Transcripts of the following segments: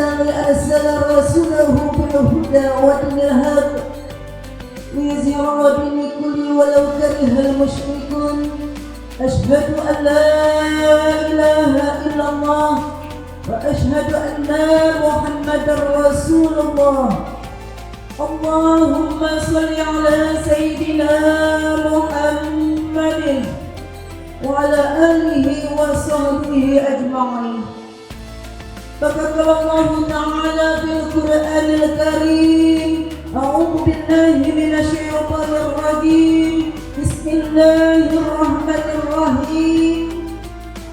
الذي أرسل رسوله بالهدى ودين الحق ليظهره على الدين كله ولو كره المشركون. أشهد أن لا إله إلا الله وأشهد أن محمدا رسول الله. اللهم صل على سيدنا محمد وعلى آله وصحبه أجمعين. فقد قال الله تعالى في القرآن الكريم: أعوذ بالله من الشيطان الرجيم. بسم الله الرحمن الرحيم.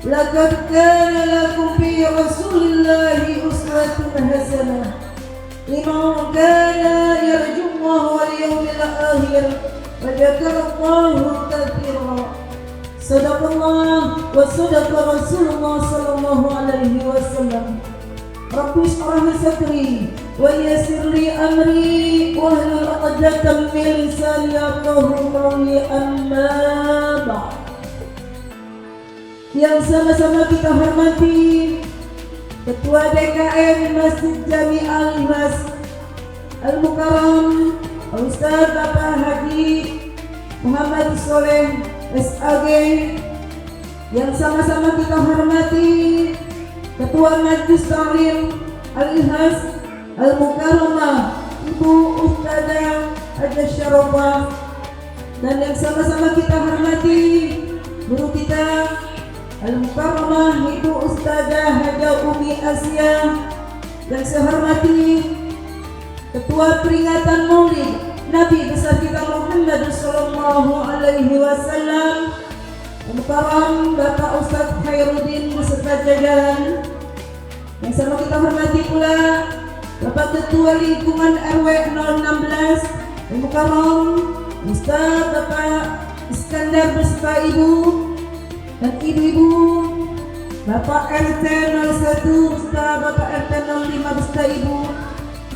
لقد كان لكم في رسول الله أسوة حسنة لمن كان يرجو الله واليوم الآخر وذكر الله كثيرا. صدق الله وصدق رسول الله صلى الله عليه وسلم. رب اشرح لي صدري ويسر لي أمري واحلل عقدة من لساني يفقهوا قولي. أما بعد. Yang sama-sama kita hormati Ketua DKM Masjid Jami Al-Mas Al-Mukarram Ustaz Bapak Haji Muhammad Soleh SAG. Yang sama-sama kita hormati Ketua Majlis Ta'lim Al-Ihas Al-Mukarramah Ibu Ustazah Haja Syarofah. Dan yang sama-sama kita hormati guru kita Al-Mukarramah Ibu Ustazah Haja Umi Asia. Yang saya hormati Ketua Peringatan Maulid Nabi besar kita Muhammad sallallahu alaihi wasallam Al-Mukarram Bapak Ustaz Khairuddin beserta jajaran. Yang sama kita hormati pula Bapak Ketua Lingkungan RW 016 Al-Mukarram Ustaz Bapak Iskandar beserta Ibu dan ibu-ibu, Bapak RT 01 beserta Bapak RT 05 beserta Ibu,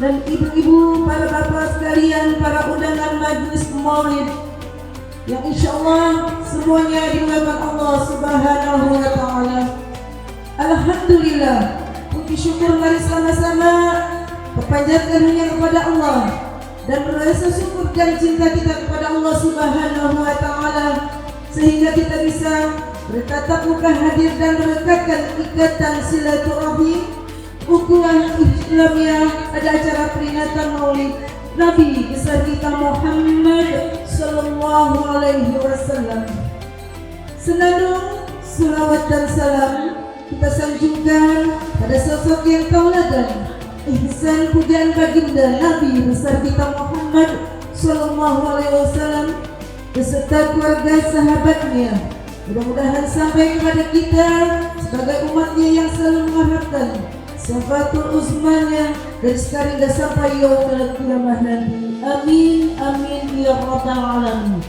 dan ibu-ibu, para bapak sekalian, para undangan majlis maulid yang insyaallah semuanya dimuliakan Allah Subhanahu wa taala. Alhamdulillah, puji syukur mari sama-sama perpanjatkan hanya kepada Allah dan merasa syukur dan cinta kita kepada Allah Subhanahu wa taala sehingga kita bisa bertatap muka hadir dan merekatkan ikatan silaturahmi ukuran Islamiyah pada acara peringatan Maulid Nabi besar kita Muhammad sallallahu alaihi wasallam. Senandung selawat dan salam kita sanjungkan pada sosok yang tauladan, ihsan pujian baginda Nabi besar kita Muhammad sallallahu alaihi wasallam beserta keluarga sahabatnya. Mudah-mudahan sampai kepada kita sebagai umatnya yang selalu mengharapkan syafaatul uzmanya dari sekarang dan sampai yaumul qiyamah nanti. Amin amin ya rabbal alamin.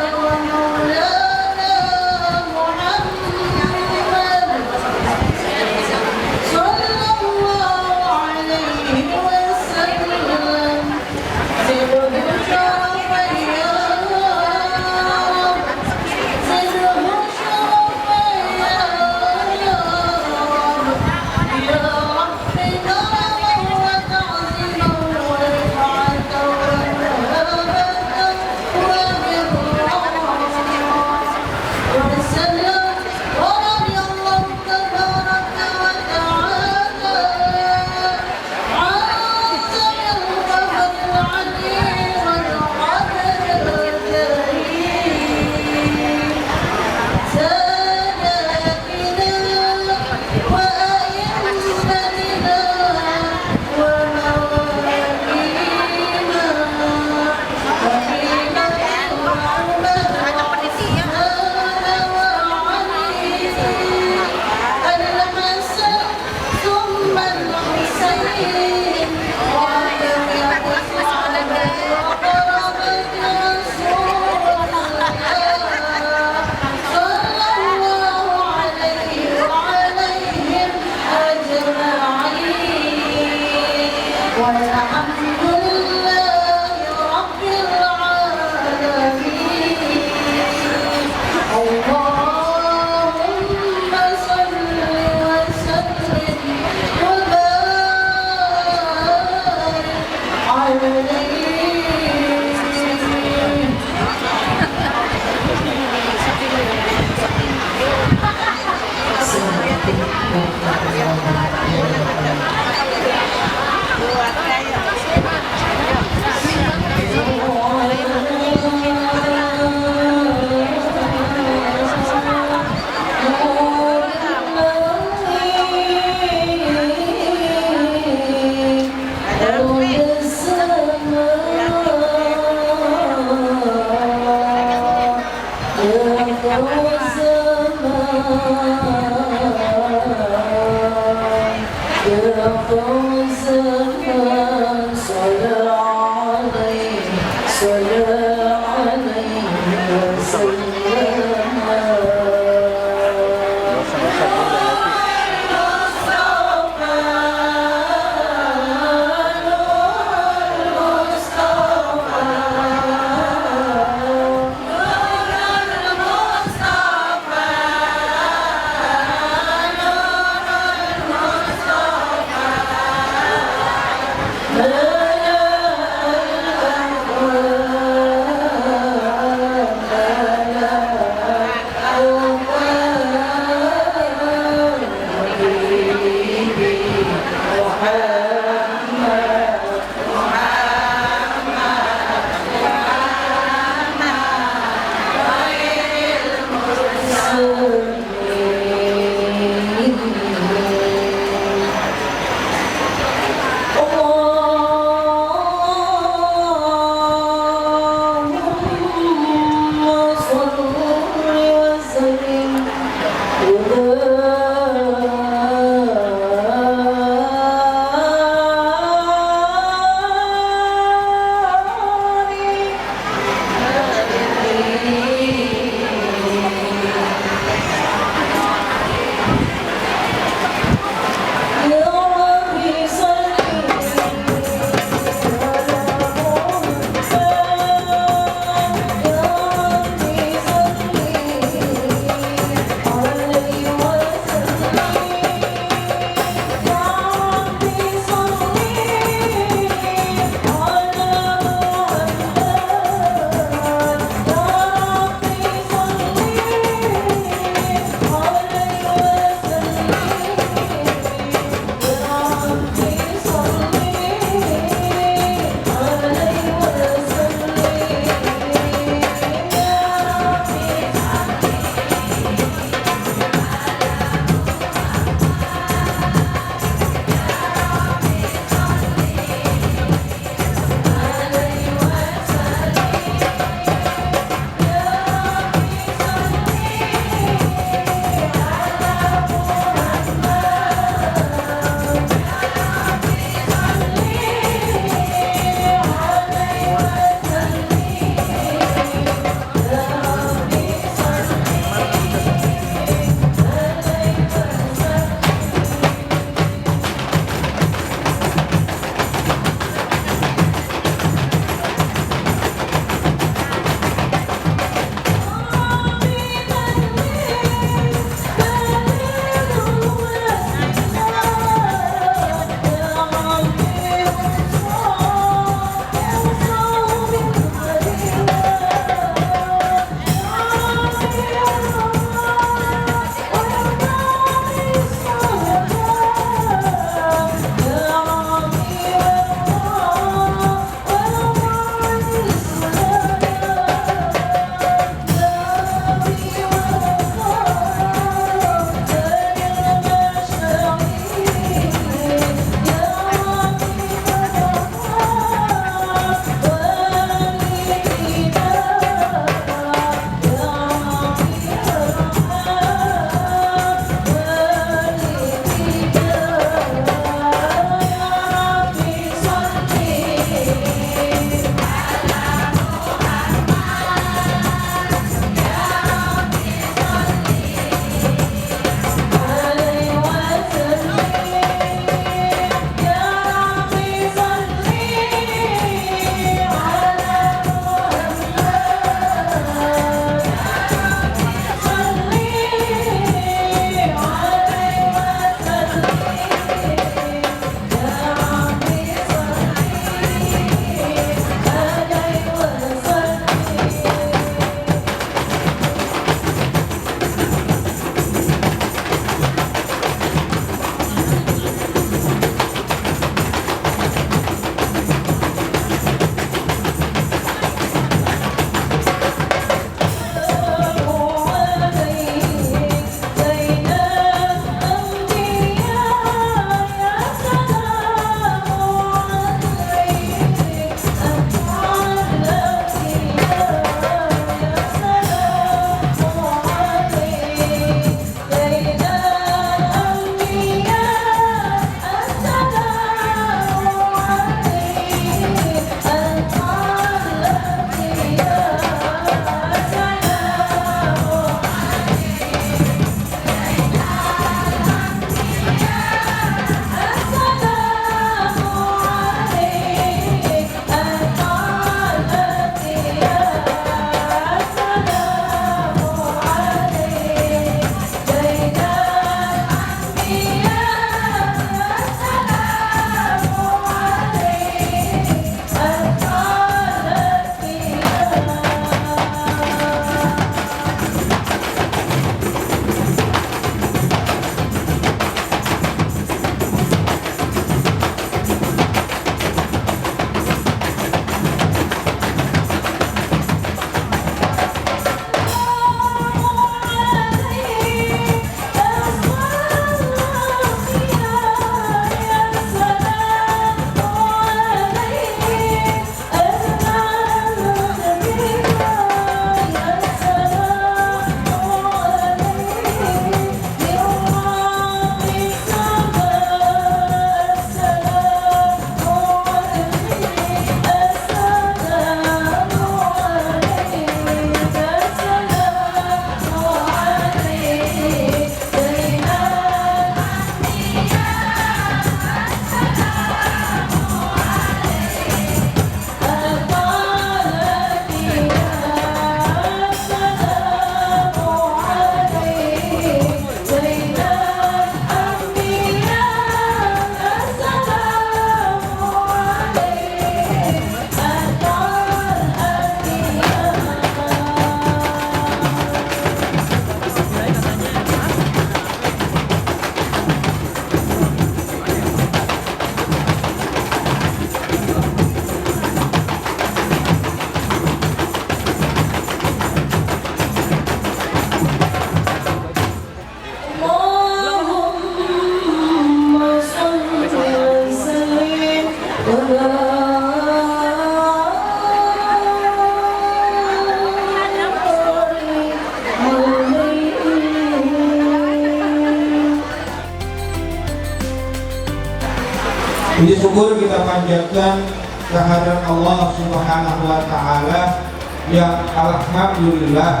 Puji syukur kita panjatkan kehadiran Allah Subhanahu wa Ta'ala yang alhamdulillah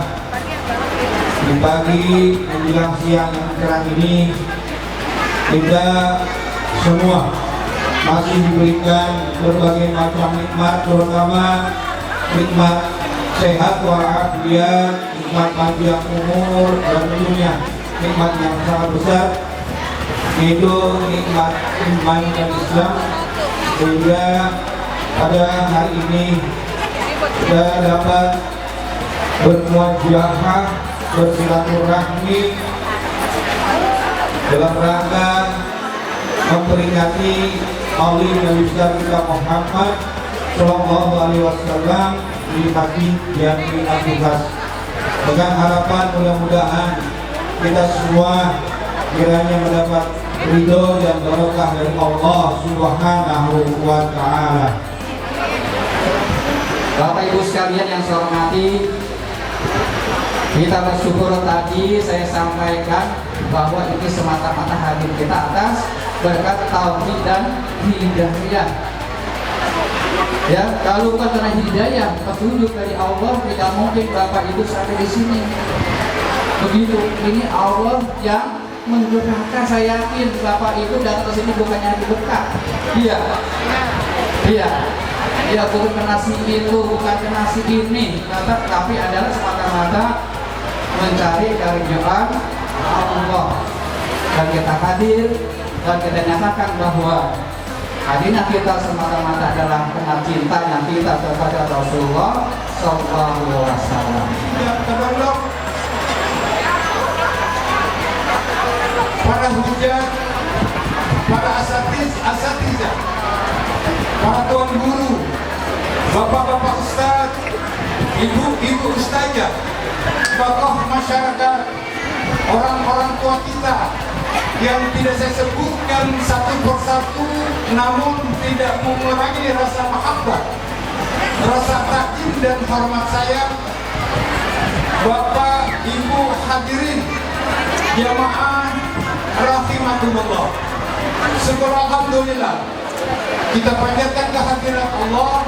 di pagi menjelang siang yang cerah ini kita semua masih diberikan berbagai macam nikmat, terutama nikmat sehat walafiat, nikmat panjang umur, dan tentunya nikmat yang sangat besar, yaitu nikmat iman dan Islam. Sehingga pada hari ini kita dapat bermuajahah, bersilaturahmi dalam rangka memperingati Maulid Nabi besar kita Muhammad Sallallahu Alaihi Wasallam di pagi yang ke-14, dengan harapan mudah-mudahan kita semua kiranya mendapat ridho dan barokah dari Allah Subhanahu wa Ta'ala. Bapak Ibu sekalian yang saya hormati, kita bersyukur tadi saya sampaikan bahwa ini semata-mata hadir kita atas berkat taufik dan hidayah. Ya, kalau bukan karena hidayah, petunjuk dari Allah, tidak mungkin Bapak Ibu sampai di sini. Begitu, ini Allah yang menggerakkan. Saya yakin Bapak Ibu datang ke sini bukan nyari berkah. Iya, bukan kena si itu, bukan kena si ini, tapi adalah semata-mata mencari kerajaan Allah. Dan kita hadir dan kita nyatakan bahwa hadirnya kita semata-mata adalah karena cintanya kita kepada Rasulullah Sallallahu Alaihi Wasallam. Para hujat, para asatidzah, para tuan guru, bapak-bapak ustaz, ibu-ibu ustazah, tokoh masyarakat, orang-orang tua kita yang tidak saya sebutkan satu persatu, namun tidak mengurangi rasa mahabbah, rasa takdim dan hormat saya, Bapak Ibu hadirin jamaah rahimakumullah. Syukur alhamdulillah kita panjatkan kehadiran Allah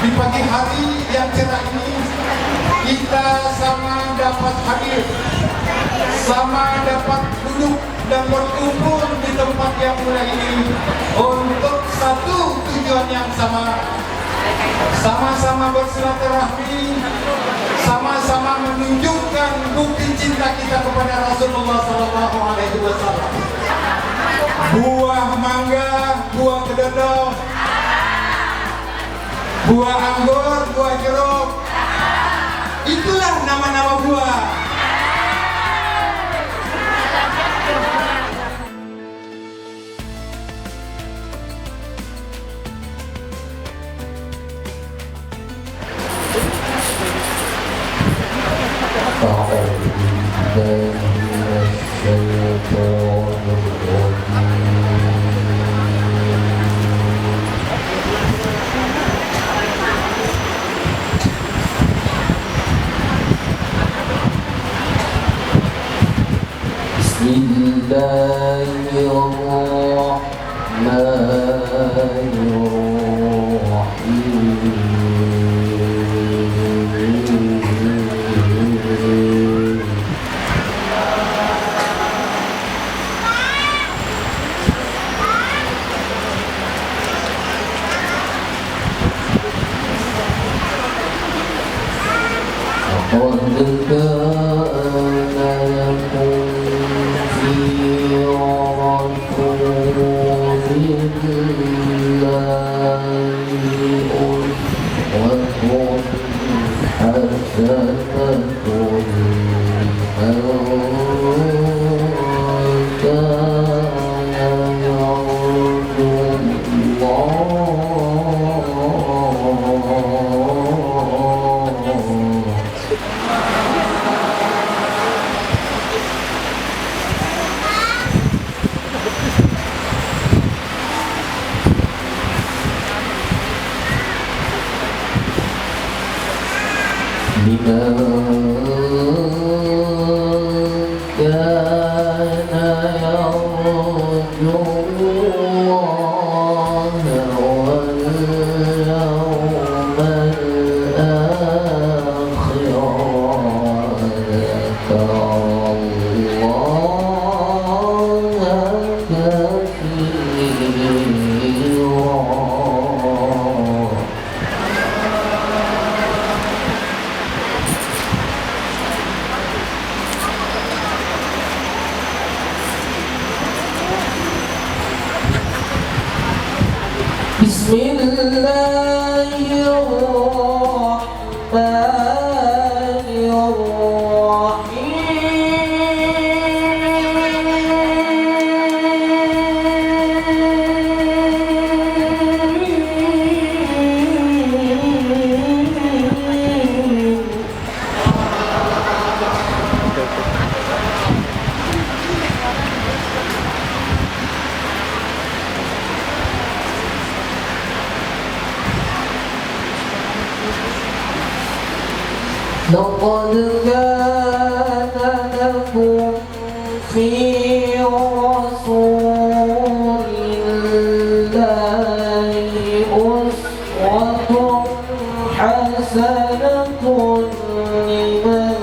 di pagi hari yang cerah ini. Kita sama dapat hadir, sama dapat duduk dan berkumpul di tempat yang mulia ini untuk satu tujuan yang sama-sama bersilaturahmi, sama-sama menunjukkan bukti cinta kita kepada Rasulullah Sallallahu Alaihi Wasallam. Buah mangga, buah kedondong, buah anggur, buah jeruk, itulah nama-nama buah. كان يرجو الله لقد كان لكم في رسول الله أسوة حسنة لمن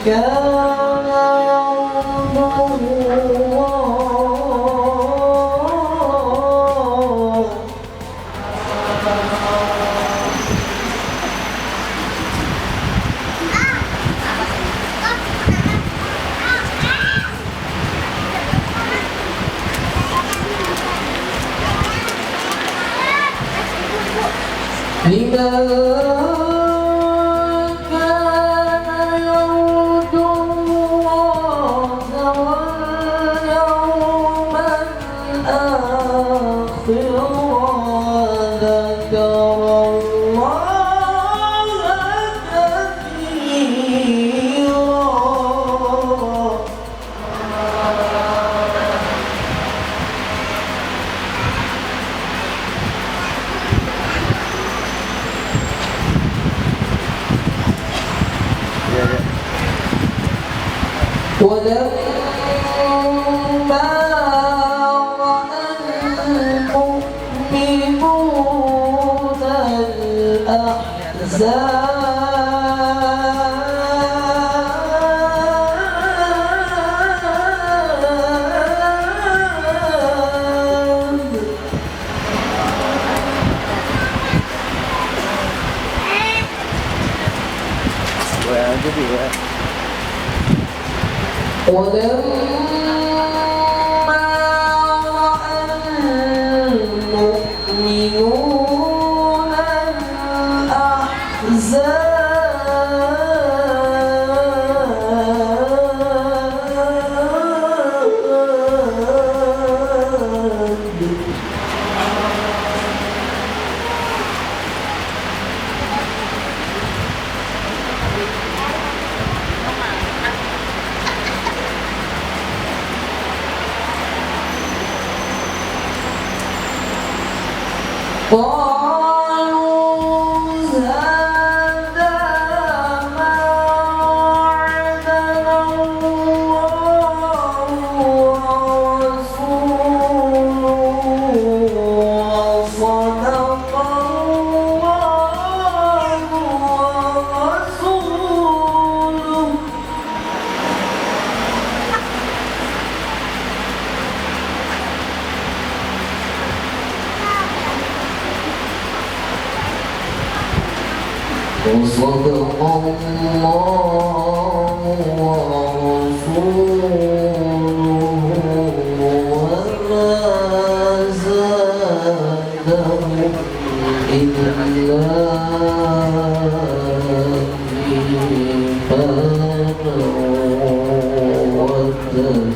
كان يرجو الله لمن كان يرجو الله واليوم الآخر وذكر الله كثيرا. ولما رأى المؤمنون الأحزاب ولما رأى المؤمنون الأحزاب قالوا هذا ما وعدنا الله ورسوله وصدق الله ورسوله. وصدق الله ورسوله وما زادهم إلا إيمانا وتسليما.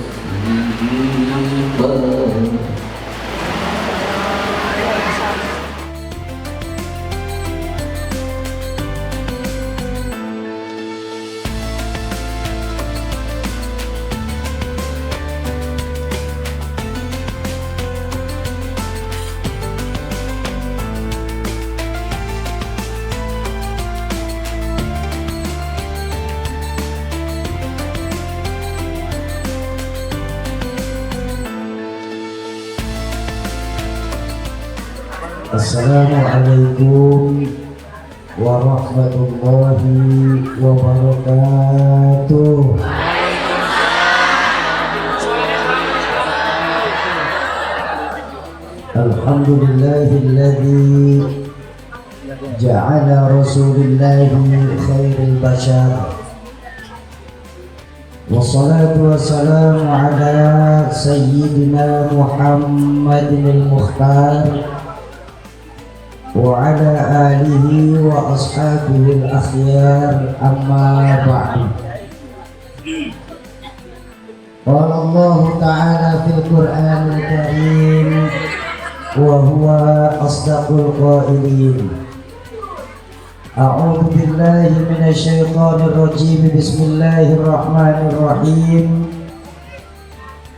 Assalamualaikum warahmatullahi wabarakatuh. Alhamdulillahilladzi ja'ala rasulillahi khairil bashar. Wassalatu wassalamu ala sayyidina Muhammadin al-Mukhtar wa ala alihi wa ashabihi al-akhyar, amma ba'du. Qala Allah ta'ala fil Qur'anil Karim wa huwa asdaqul qailin. A'udzu billahi minasy syaithanir rajim. Bismillahirrahmanirrahim.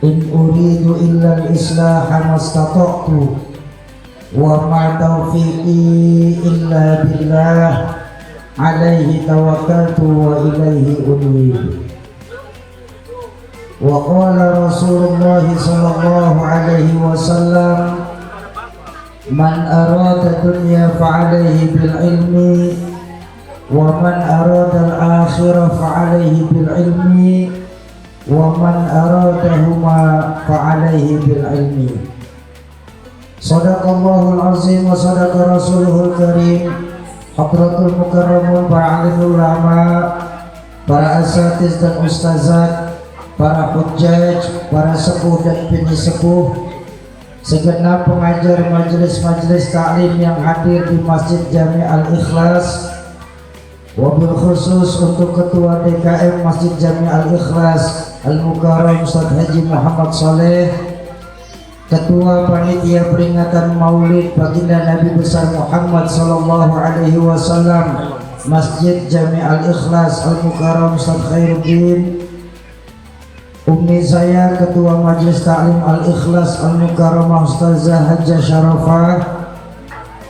In uridu illa al-islaha mastata'tu wa ma taufiqi illa billah alaihi tawakkaltu wa ilaihi unib. Wa qala Rasulullah sallallahu alaihi wasallam, man arada dunya fa alaihi bil ilmi wa man arada al akhirah fa alaihi bil ilmi wa man aradahuma fa alaihi bil ilmi. Sadaqallahul azim wa sadaqa rasuluhul karim. Hadratul mukarramun, para alim ulama, para asatiz dan ustazat, para hujjaj, para sepuh dan bini sepuh, segenap pengajar majelis-majelis taklim yang hadir di Masjid Jami Al-Ikhlas, wabil khusus untuk Ketua DKM Masjid Jami Al-Ikhlas Al-Mukarram Ustaz Haji Muhammad Saleh, Ketua Panitia Peringatan Maulid Baginda Nabi Besar Muhammad Sallallahu Alaihi Wasallam Masjid Jami Al-Ikhlas Al-Mukarram Ustaz Khairuddin, Umi saya Ketua Majelis Taklim Al-Ikhlas Al-Mukarramah Ustazah Hajjah Syarafah,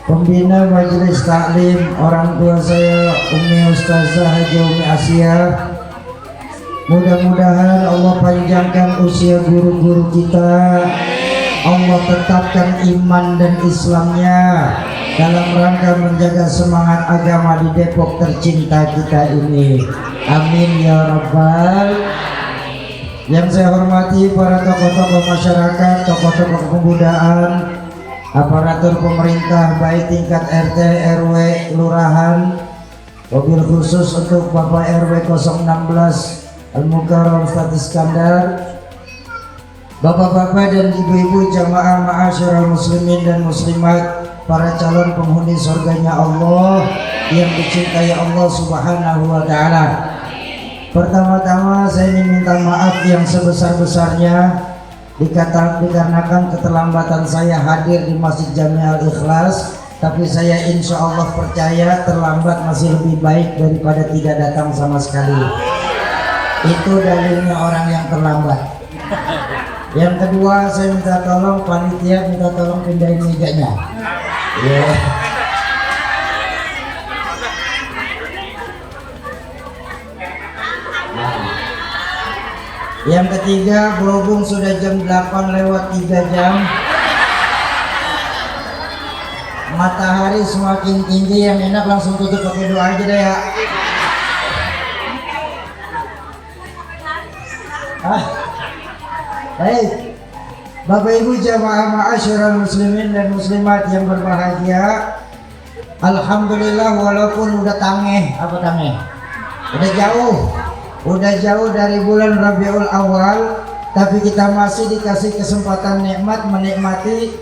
Pembina Majelis Taklim orang tua saya Umi Ustazah Hajjah Umi Asia. Mudah-mudahan Allah panjangkan usia guru-guru kita, Allah tetapkan iman dan Islamnya dalam rangka menjaga semangat agama di Depok tercinta kita ini. Amin ya Rabbal. Yang saya hormati para tokoh-tokoh masyarakat, tokoh-tokoh kebudayaan, aparatur pemerintah baik tingkat RT, RW, kelurahan, wabil khusus untuk Bapak RW 016 Al-Mukarram Ustaz Iskandar, Bapak-bapak dan ibu-ibu jamaah ma'asyiral muslimin dan muslimat, para calon penghuni surganya Allah yang dicintai Allah Subhanahu wa taala. Pertama-tama saya ingin minta maaf yang sebesar-besarnya dikarenakan keterlambatan saya hadir di Masjid Jami Al-Ikhlas, tapi saya insya Allah percaya terlambat masih lebih baik daripada tidak datang sama sekali. Itu dalilnya orang yang terlambat. Yang kedua, saya minta tolong panitia, minta tolong pindahin mejanya. Yeah. Yang ketiga, berhubung sudah jam 8 lewat 3 jam, matahari semakin tinggi, yang enak langsung tutup pakai doa aja deh ya. Baik, Bapak Ibu jamaah ma'asyiral muslimin dan muslimat yang berbahagia, alhamdulillah walaupun udah tangeh, udah jauh dari bulan Rabiul Awal, tapi kita masih dikasih kesempatan nikmat menikmati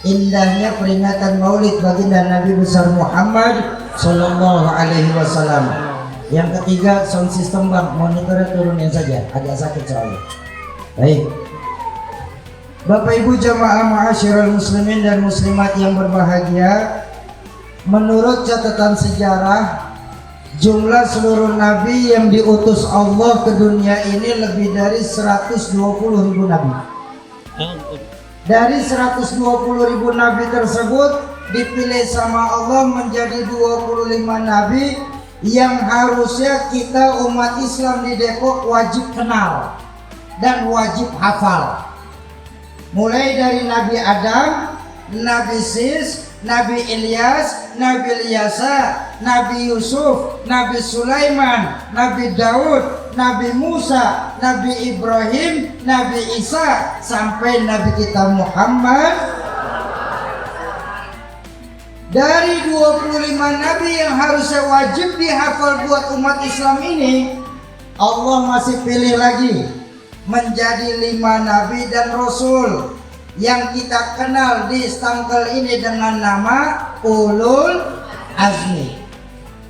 indahnya peringatan Maulid baginda Nabi besar Muhammad Sallallahu Alaihi Wasallam. Yang ketiga, sound system bang, monitornya turunin saja, agak sakit soalnya. Baik, Bapak Ibu jamaah ma'asyiral muslimin dan muslimat yang berbahagia, menurut catatan sejarah, jumlah seluruh nabi yang diutus Allah ke dunia ini lebih dari 120.000 nabi. Dari 120.000 nabi tersebut dipilih sama Allah menjadi 25 nabi yang harusnya kita umat Islam di Depok wajib kenal dan wajib hafal. Mulai dari Nabi Adam, Nabi Sis, Nabi Ilyas, Nabi Ilyasa, Nabi Yusuf, Nabi Sulaiman, Nabi Daud, Nabi Musa, Nabi Ibrahim, Nabi Isa, sampai Nabi kita Muhammad. Dari 25 Nabi yang harusnya wajib dihafal buat umat Islam ini, Allah masih pilih lagi menjadi 5 Nabi dan Rasul yang kita kenal di stangkel ini dengan nama Ulul Azmi.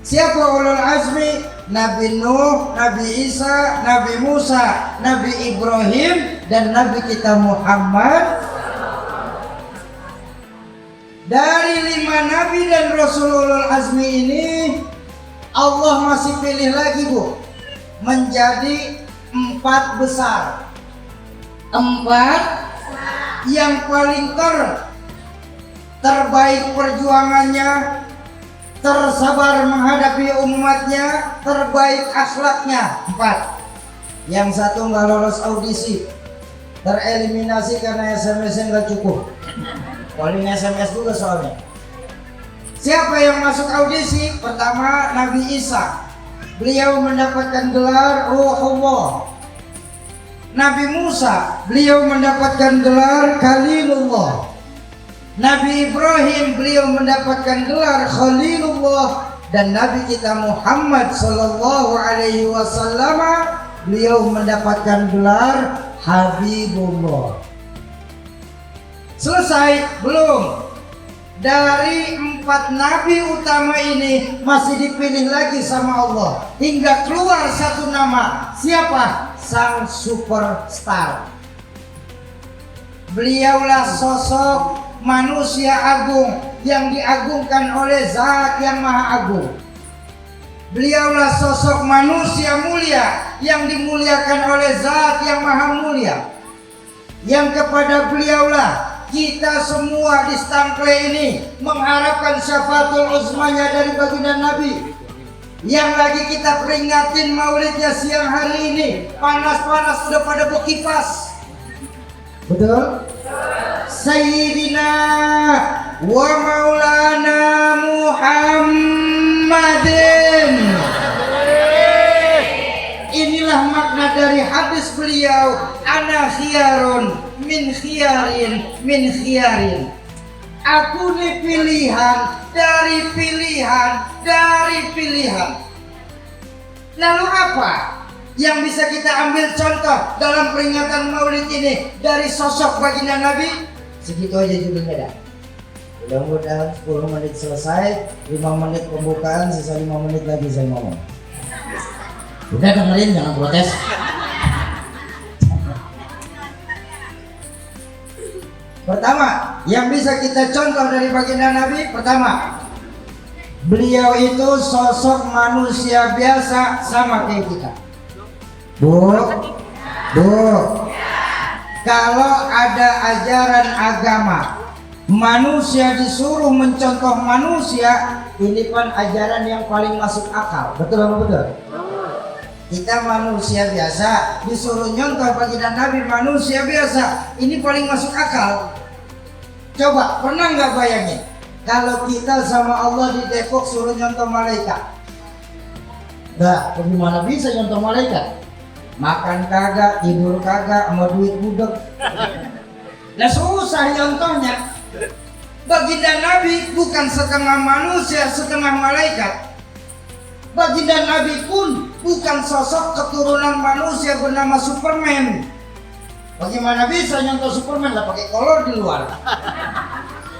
Siapa Ulul Azmi? Nabi Nuh, Nabi Isa, Nabi Musa, Nabi Ibrahim, dan Nabi kita Muhammad. Dari 5 Nabi dan Rasul Ulul Azmi ini, Allah masih pilih lagi Bu, menjadi 4 besar. 4 yang paling terbaik perjuangannya, tersabar menghadapi umatnya, terbaik akhlaknya. 4. Yang satu nggak lolos audisi, tereliminasi karena SMS-nya nggak cukup. Calling SMS juga soalnya. Siapa yang masuk audisi? Pertama, Nabi Isa. Beliau mendapatkan gelar Ruhullah. Nabi Musa, beliau mendapatkan gelar Khalilullah. Nabi Ibrahim, beliau mendapatkan gelar Khalilullah. Dan Nabi kita Muhammad sallallahu alaihi wasallam, beliau mendapatkan gelar Habibullah. Selesai? Belum. Dari 4 nabi utama ini masih dipilih lagi sama Allah hingga keluar satu nama. Siapa? Sang superstar. Beliaulah sosok manusia agung yang diagungkan oleh Zat yang Maha Agung. Beliaulah sosok manusia mulia yang dimuliakan oleh Zat yang Maha Mulia. Yang kepada beliaulah kita semua di Stangkle ini mengharapkan syafaatul uzmanya dari baginda Nabi. Yang lagi kita peringatin maulidnya siang hari ini, panas-panas sudah pada berkipas. Betul? Sayyidina wa maulana Muhammadin. Inilah makna dari hadis beliau, ana khiyarun min khiyarin min khiyarin. Aku ini pilihan dari pilihan dari pilihan. Lalu apa yang bisa kita ambil contoh dalam peringatan Maulid ini dari sosok baginda Nabi? Segitu aja judulnya dah. Mudah-mudahan 10 menit selesai, 5 menit pembukaan, sisa 5 menit lagi saya ngomong. Udah dengerin, jangan protes. Pertama, yang bisa kita contoh dari baginda Nabi, pertama, beliau itu sosok manusia biasa sama kayak kita. Bu, kalau ada ajaran agama, manusia disuruh mencontoh manusia, ini kan ajaran yang paling masuk akal. Betul apa betul? Kita manusia biasa disuruh nyontoh baginda Nabi manusia biasa, ini paling masuk akal. Coba pernah nggak bayangin kalau kita sama Allah di Depok suruh nyontoh malaikat? Nggak, bagaimana bisa nyontoh malaikat? Makan kagak, tidur kagak, sama duit budek. Nah susah nyontohnya. Baginda Nabi bukan setengah manusia, setengah malaikat. Baginda Nabi pun bukan sosok keturunan manusia bernama Superman. Bagaimana bisa nyontoh Superman lah pakai kolor di luar?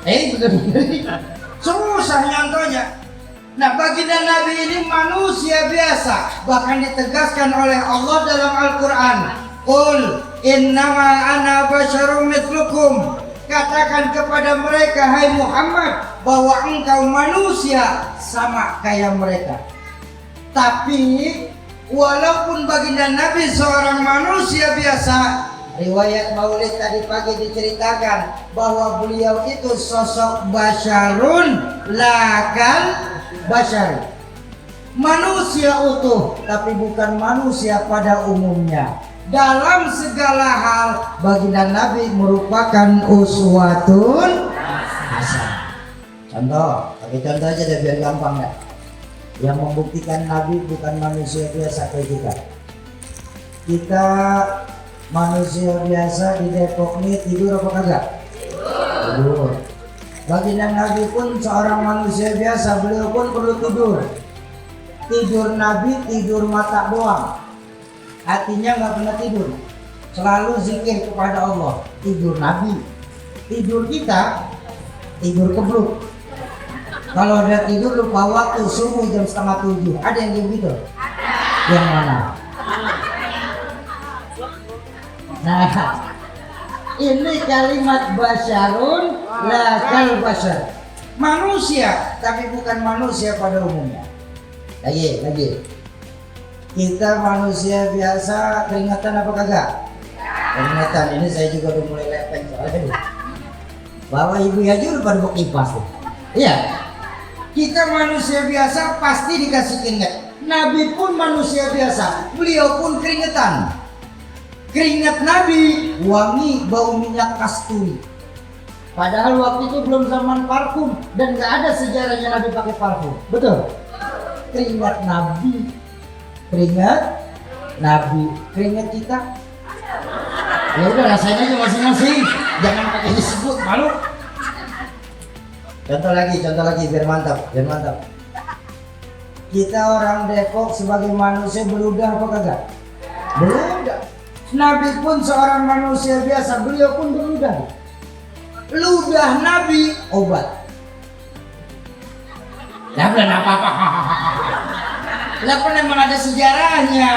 Bener-bener susah nyontohnya. Nah, baginda Nabi ini manusia biasa, bahkan ditegaskan oleh Allah dalam Al-Quran. Qul innama ana basyarum mithlukum. Katakan kepada mereka, hai Muhammad, bahwa engkau manusia sama kayak mereka. Tapi walaupun baginda Nabi seorang manusia biasa, riwayat Maulid tadi pagi diceritakan bahwa beliau itu sosok basyarun lakal basyar, manusia utuh tapi bukan manusia pada umumnya. Dalam segala hal baginda Nabi merupakan uswatun hasanah. Contoh, pakai contoh aja deh biar gampang ya. Yang membuktikan Nabi bukan manusia biasa kayak kita. Kita manusia biasa di Depok ini tidur apa kagak? Tidur. Baginda Nabi pun seorang manusia biasa, beliau pun perlu tidur. Tidur Nabi tidur mata doang, hatinya nggak pernah tidur, selalu zikir kepada Allah. Tidur Nabi. Tidur kita tidur kebluk. Kalau ada tidur lupa waktu, subuh jam 6:30. Ada yang gitu? Yang mana? Nah, ini kalimat basyarun lakal basyar, manusia tapi bukan manusia pada umumnya. Lagi kita manusia biasa, keringatan apa kagak? Keringatan. Ini saya juga udah mulai lepeng soalnya. Bawa ibu aja udah pada kipas tuh. Iya. Kita manusia biasa pasti dikasih keringat. Nabi pun manusia biasa, beliau pun keringetan. Keringat Nabi wangi bau minyak kasturi. Padahal waktu itu belum zaman parfum dan nggak ada sejarahnya Nabi pakai parfum. Betul? Keringat Nabi, keringat kita. Ya udah rasain aja masing-masing, jangan pakai disebut, malu. Contoh lagi biar mantap. Kita orang Depok sebagai manusia beludah apa kagak? Beludah. Nabi pun seorang manusia biasa, beliau pun beludah. Ludah Nabi obat. Lah bukan apa-apa. Lah kan memang ada sejarahnya.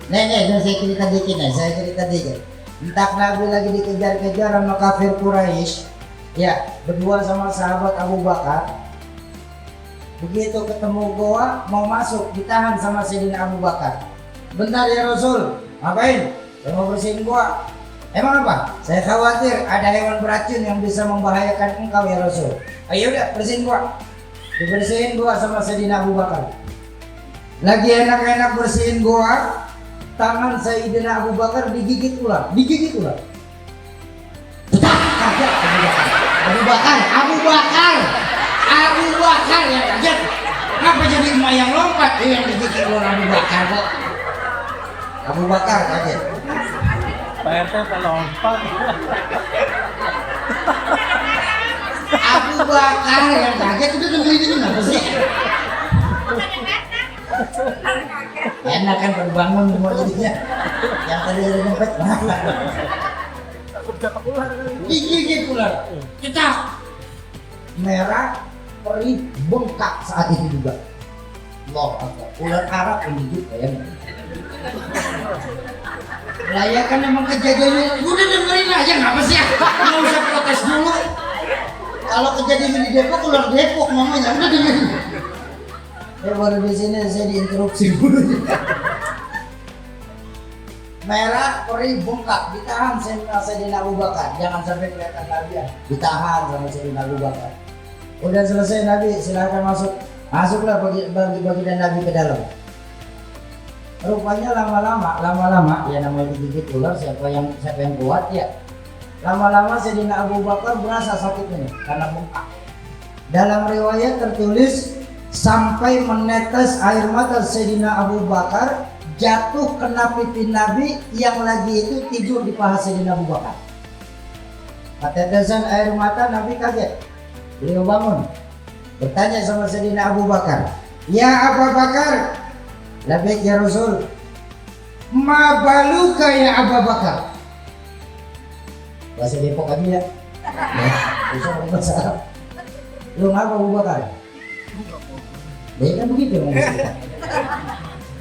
Nih, saya cerita dikit. Entah Nabi lagi dikejar-kejar sama kafir Quraisy. Ya, berdua sama sahabat Abu Bakar. Begitu ketemu goa, mau masuk, ditahan sama Sayyidina Abu Bakar. Bentar ya Rasul, ngapain? Saya mau bersihin goa. Emang apa? Saya khawatir ada hewan beracun yang bisa membahayakan engkau ya Rasul. Ayo udah, bersihin goa. Dibersihin goa sama Sayyidina Abu Bakar. Lagi enak-enak bersihin goa, tangan Sayyidina Abu Bakar digigit ular. Kaget Abu Bakar yang kaget. Kenapa jadi emak yang lompat? Yang digigit ular Abu Bakar kok. Abu Bakar kaget. Pak RT pelompat. Abu Bakar yang kaget itu kenapa sih? Enak kan terbangun semua jadinya. Yang tadi ada nyempet mana? Digigit ular. Kita merah, perih, bengkak saat itu juga. Allah Akbar. Ular Arab menggigit kayaknya. Lah ya kan emang kejadiannya. Udah dengerin aja ngapa sih? Nggak usah protes dulu. Kalau kejadian di Depok, ular Depok namanya. Udah dengerin. Baru di sini saya diinterupsi dulu. Merah, perih, bengkak, ditahan sama Sayyidina Abu Bakar. Jangan sampai kelihatan Nabi ya. Ditahan sama Sayyidina Abu Bakar. Udah selesai Nabi, silakan masuk. Masuklah bagi Nabi ke dalam. Rupanya lama-lama ya namanya digigit ular, siapa yang kuat ya. Lama-lama Sayyidina Abu Bakar berasa sakit ini karena bengkak. Dalam riwayat tertulis sampai menetes air mata Sayyidina Abu Bakar jatuh kena pipi Nabi yang lagi itu tidur di paha Sayyidina Abu Bakar. Ketetesan air mata Nabi kaget. Beliau bangun, bertanya sama Sayyidina Abu Bakar, "Ya Abu Bakar." "Labbaik ya Rasul." "Ma baluka ya Abu Bakar." Bahasa Depok aja ya. Bisa bahasa Arab. "Lu ngapa Abu Bakar?" Dia kan begitu ngomong kita.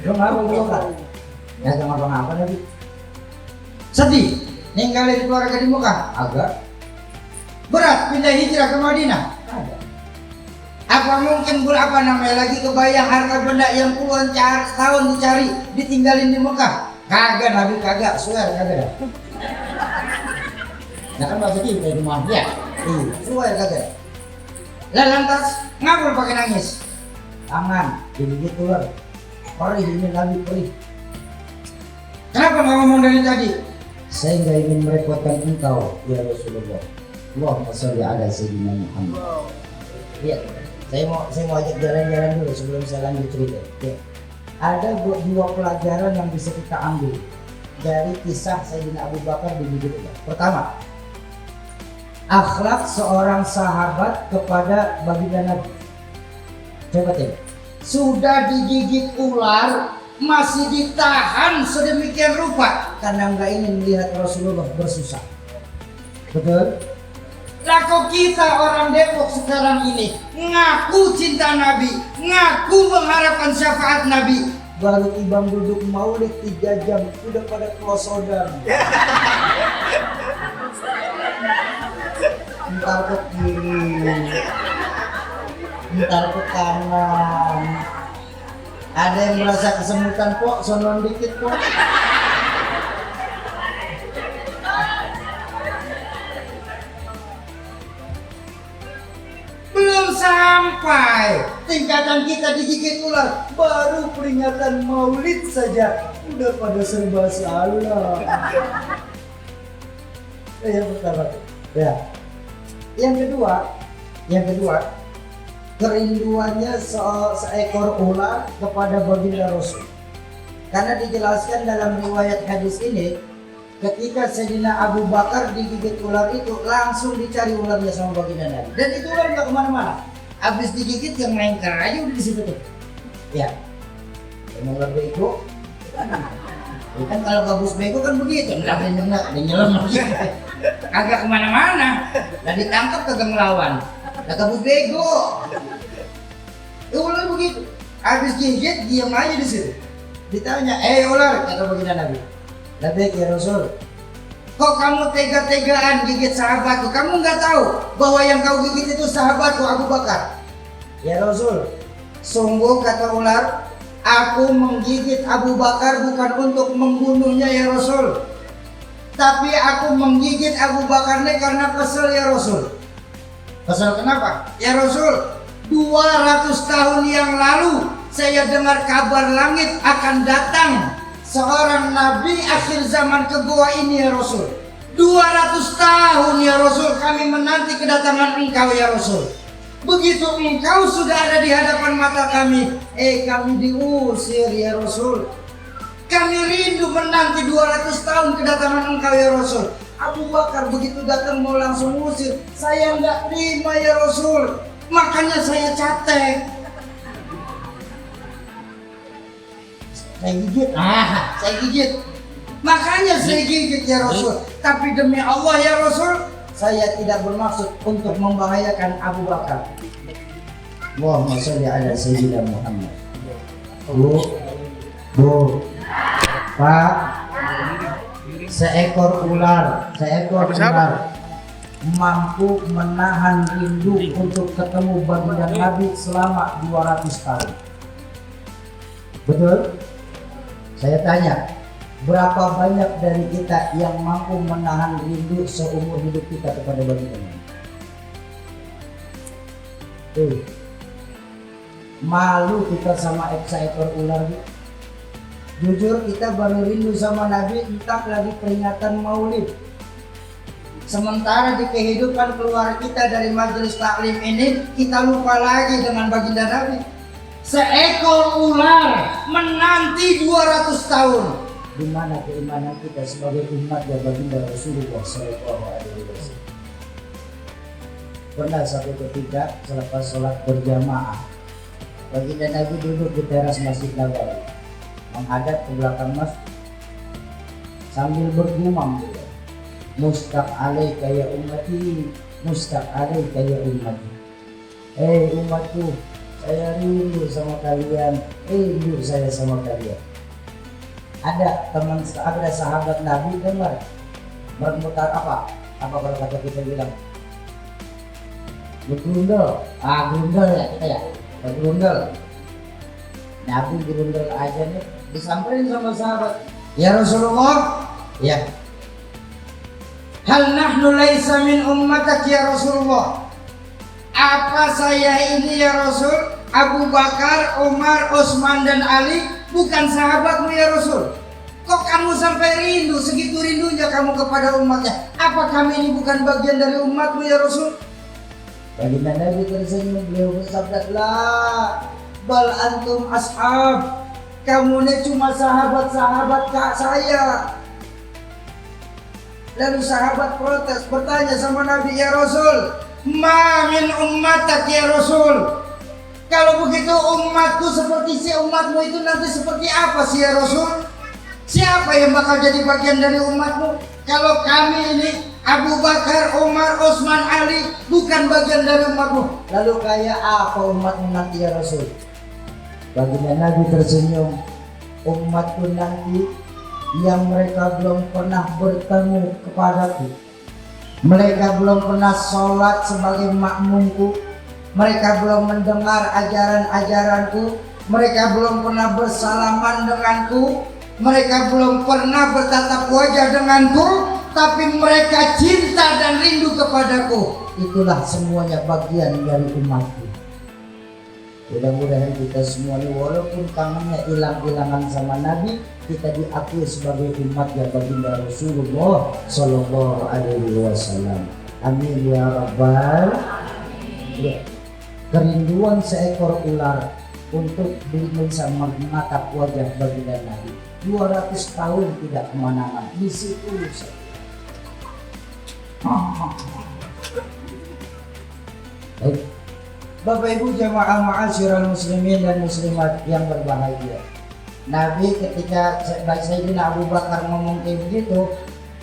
"Lu ngapa Abu Bakar?" "Ya jangan ngapa-ngapa Nabi." "Sedih ninggalin keluarga di Mekah?" "Agak." "Berat pindah hijrah ke Madinah?" "Ada." "Apa mungkin lagi kebayang harta benda yang puluhan tahun dicari ditinggalin di Mekah?" "Kagak Nabi, kagak, swear kagak." Nah kan bahasa kita di rumah ya, swear kagak. Lah lantas ngapa pakai nangis? Tangan digigit ular, perih ini Nabi perih. "Kenapa nggak ngomong dari tadi?" "Saya nggak ingin merepotkan engkau ya Rasulullah. Allahumma sholli ala sayyidina Muhammad." Iya, saya mau ajak jalan-jalan dulu sebelum saya lanjut cerita. Ya. Ada dua pelajaran yang bisa kita ambil dari kisah Sayyidina Abu Bakar digigit ular. Pertama, akhlak seorang sahabat kepada baginda Nabi. Coba tengok, sudah digigit ular masih ditahan sedemikian rupa karena nggak ingin melihat Rasulullah bersusah. Betul? Lah kok kita orang Depok sekarang ini ngaku cinta Nabi, ngaku mengharapkan syafaat Nabi, baru ibang duduk maulid 3 jam udah pada klosodan. Entar ke kiri, entar ke kanan. Ada yang merasa kesemutan kok, sonon dikit kok. Belum sampai sampai tingkatan kita digigit ular, baru peringatan Maulid saja udah pada serba salah. Yang pertama, ya. Yang kedua, kerinduannya seekor ular kepada baginda Rasul. Karena dijelaskan dalam riwayat hadis ini, ketika Sayyidina Abu Bakar digigit ular itu, langsung dicari ularnya sama baginda Nabi. Dan itu ular nggak kemana-mana. Habis digigit yang lengkar aja udah di situ tuh. Ya, yang ular bego. Kan kalau gabus bego kan begitu, nyelam agak kemana-mana. Nah ditangkap kagak ngelawan. Nah gabus bego. Ular begitu. Habis gigit diam aja di situ. Ditanya, ular, kata baginda Nabi. Labbaik ya Rasul. Kok kamu tega-tegaan gigit sahabatku? Kamu nggak tahu bahwa yang kau gigit itu sahabatku Abu Bakar. Ya Rasul, sungguh kata ular, aku menggigit Abu Bakar bukan untuk membunuhnya ya Rasul. Tapi aku menggigit Abu Bakar ini karena kesel ya Rasul. Kesel kenapa? Ya Rasul, 200 tahun yang lalu saya dengar kabar langit akan datang seorang nabi akhir zaman ke gua ini ya Rasul. 200 tahun ya Rasul kami menanti kedatangan engkau ya Rasul. Begitu engkau sudah ada di hadapan mata kami, kami diusir ya Rasul. Kami rindu menanti 200 tahun kedatangan engkau ya Rasul. Abu Bakar begitu datang mau langsung usir, saya nggak terima ya Rasul. Makanya saya catek. Saya gigit. Makanya saya gigit ya Rasul. Tapi demi Allah ya Rasul, saya tidak bermaksud untuk membahayakan Abu Bakar. Allahumma sholli ala sayyidina Muhammad. Bu, Pak, seekor ular mampu menahan rindu untuk ketemu baginda Nabi selama 200 tahun. Betul? Saya tanya, berapa banyak dari kita yang mampu menahan rindu seumur hidup kita kepada baginda Nabi? Malu kita sama seekor ular. Jujur kita baru rindu sama Nabi entah lagi peringatan Maulid. Sementara di kehidupan keluarga kita dari majelis taklim ini, kita lupa lagi dengan baginda Nabi. Seekor ular menanti 200 tahun. Di mana keimanan kita sebagai umat ya baginda Rasulullah SAW? Pernah satu ketika selepas sholat berjamaah, baginda Nabi duduk di teras Masjid Nabawi, menghadap ke belakang masjid sambil bergumam, mustaq alaika ya ummati, mustaq alaika ya ummati. Umatku, saya rindu sama kalian, rindu saya sama kalian. Ada sahabat Nabi dengar bermutar apa kalau kata kita bilang bergerundel, gerundel ya kita ya, bergerundel. Nabi gerundel aja nih, disamperin sama sahabat, ya Rasulullah, ya. Hal nahnu laisa min ummatak ya Rasulullah. Apa saya ini ya Rasul, Abu Bakar, Umar, Utsman dan Ali bukan sahabatmu ya Rasul? Kok kamu sampai rindu, segitu rindunya kamu kepada umatnya? Apa kami ini bukan bagian dari umatmu ya Rasul? Baginda Nabi tersenyum, beliau bersabda, "La bal antum ashab." Kamu ini cuma sahabat-sahabat kak saya. Lalu sahabat protes, bertanya sama Nabi, ya Rasul, ma min ummatak ya Rasul. Kalau begitu umatku seperti si umatmu itu nanti seperti apa sih ya Rasul? Siapa yang bakal jadi bagian dari umatmu? Kalau kami ini Abu Bakar, Umar, Utsman, Ali bukan bagian dari umatmu, lalu kayak apa umatmu nanti ya Rasul? Baginda Nabi tersenyum, umatku nanti yang mereka belum pernah bertemu kepadaku, mereka belum pernah sholat sebagai makmumku, mereka belum mendengar ajaran-ajaranku, mereka belum pernah bersalaman denganku, mereka belum pernah bertatap wajah denganku, tapi mereka cinta dan rindu kepadaku. Itulah semuanya bagian dari umatku. Mudah-mudahan kita semua ini walaupun kangennya hilang-hilangan sama Nabi, kita diakui sebagai umat yang baginda Rasulullah Sallallahu Alaihi Wasallam. Amin ya Rabbal. Ya. Kerinduan seekor ular untuk bisa menatap wajah baginda Nabi. 200 tahun tidak kemana-mana di situ. Baik. Bapak Ibu jamaah ma'asyiral muslimin dan muslimat yang berbahagia. Nabi ketika Sayyidina Abu Bakar ngomong kayak begitu,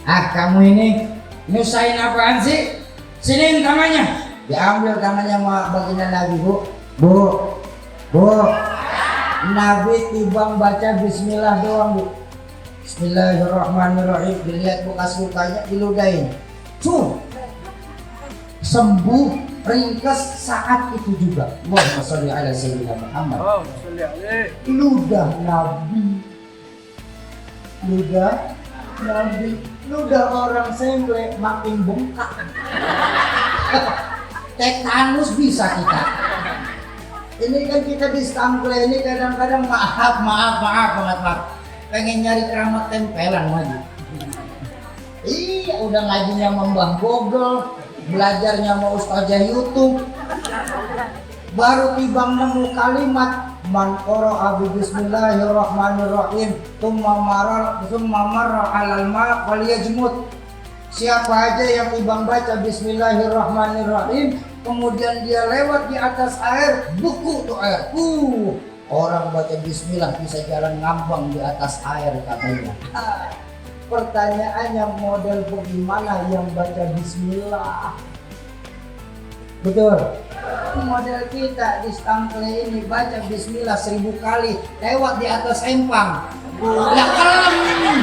kamu ini nyusahin apaan sih? Sini tangannya. Diambil tangannya sama baginda Nabi, Bu. Nabi tibang baca bismillah doang, Bu. Bismillahirrahmanirrahim. Dilihat bekas lukanya, diludahin. Sembuh. Ringkas saat itu juga. Allahumma sholli ala sayyidina Muhammad. Ludah Nabi, ludah orang semble makin bengkak. Tetanus bisa kita. Ini kan kita di stample ini kadang-kadang maaf. Pengen nyari keramat tempelan lagi. Iya, udah ngajinya Mbah Gogol, belajarnya mau ustazah YouTube, baru tibang nemu kalimat man qara'a bi bismillahirrahmanirrahim tsumma marra 'alal ma' falyajmut. Siapa aja yang tibang baca bismillahirrahmanirrahim kemudian dia lewat di atas air, beku tuh air. Orang baca bismillah bisa jalan ngambang di atas air katanya. Pertanyaannya model bagaimana yang baca bismillah? Betul. Model kita di stample ini baca bismillah 1000 kali lewat di atas empang. Ya kalem.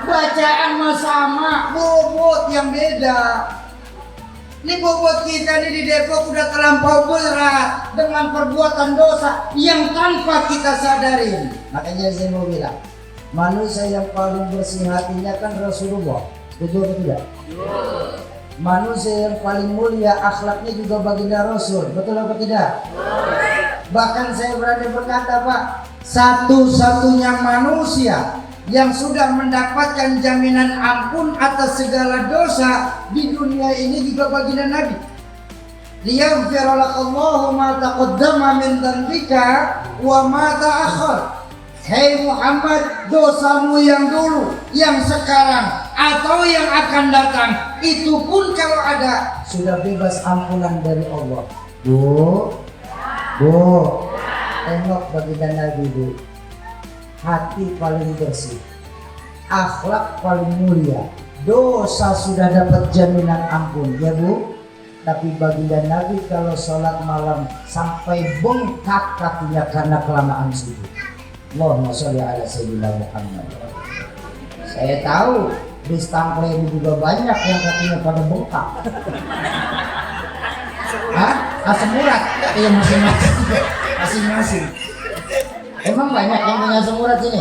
Bacaan sama, bobot yang beda. Ini bobot kita nih di Depok udah terlampau berat dengan perbuatan dosa yang tanpa kita sadarin. Makanya saya mau bilang, manusia yang paling bersih hatinya kan Rasulullah. Setuju atau tidak? Manusia yang paling mulia akhlaknya juga baginda Rasul. Betul atau tidak? Bahkan saya berani berkata, Pak, satu-satunya manusia yang sudah mendapatkan jaminan ampun atas segala dosa di dunia ini juga baginda Nabi. Liyaghfira lakallahu ma taqaddama min dhanbika wa ma ta'akhkhar. Hei Muhammad, dosamu yang dulu, yang sekarang, atau yang akan datang, itu pun kalau ada sudah bebas ampunan dari Allah. Bu, tengok baginda Nabi, Bu. Hati paling bersih, akhlak paling mulia, dosa sudah dapat jaminan ampun, ya Bu. Tapi baginda Nabi kalau sholat malam sampai bengkak kakinya karena kelamaan sujud. Allahumma sholli ala sayyidina Muhammad. Saya tahu di stample ini juga banyak yang kakinya pada bengkak. Asam urat? Iya, masing-masing. Emang banyak yang punya asam urat sini?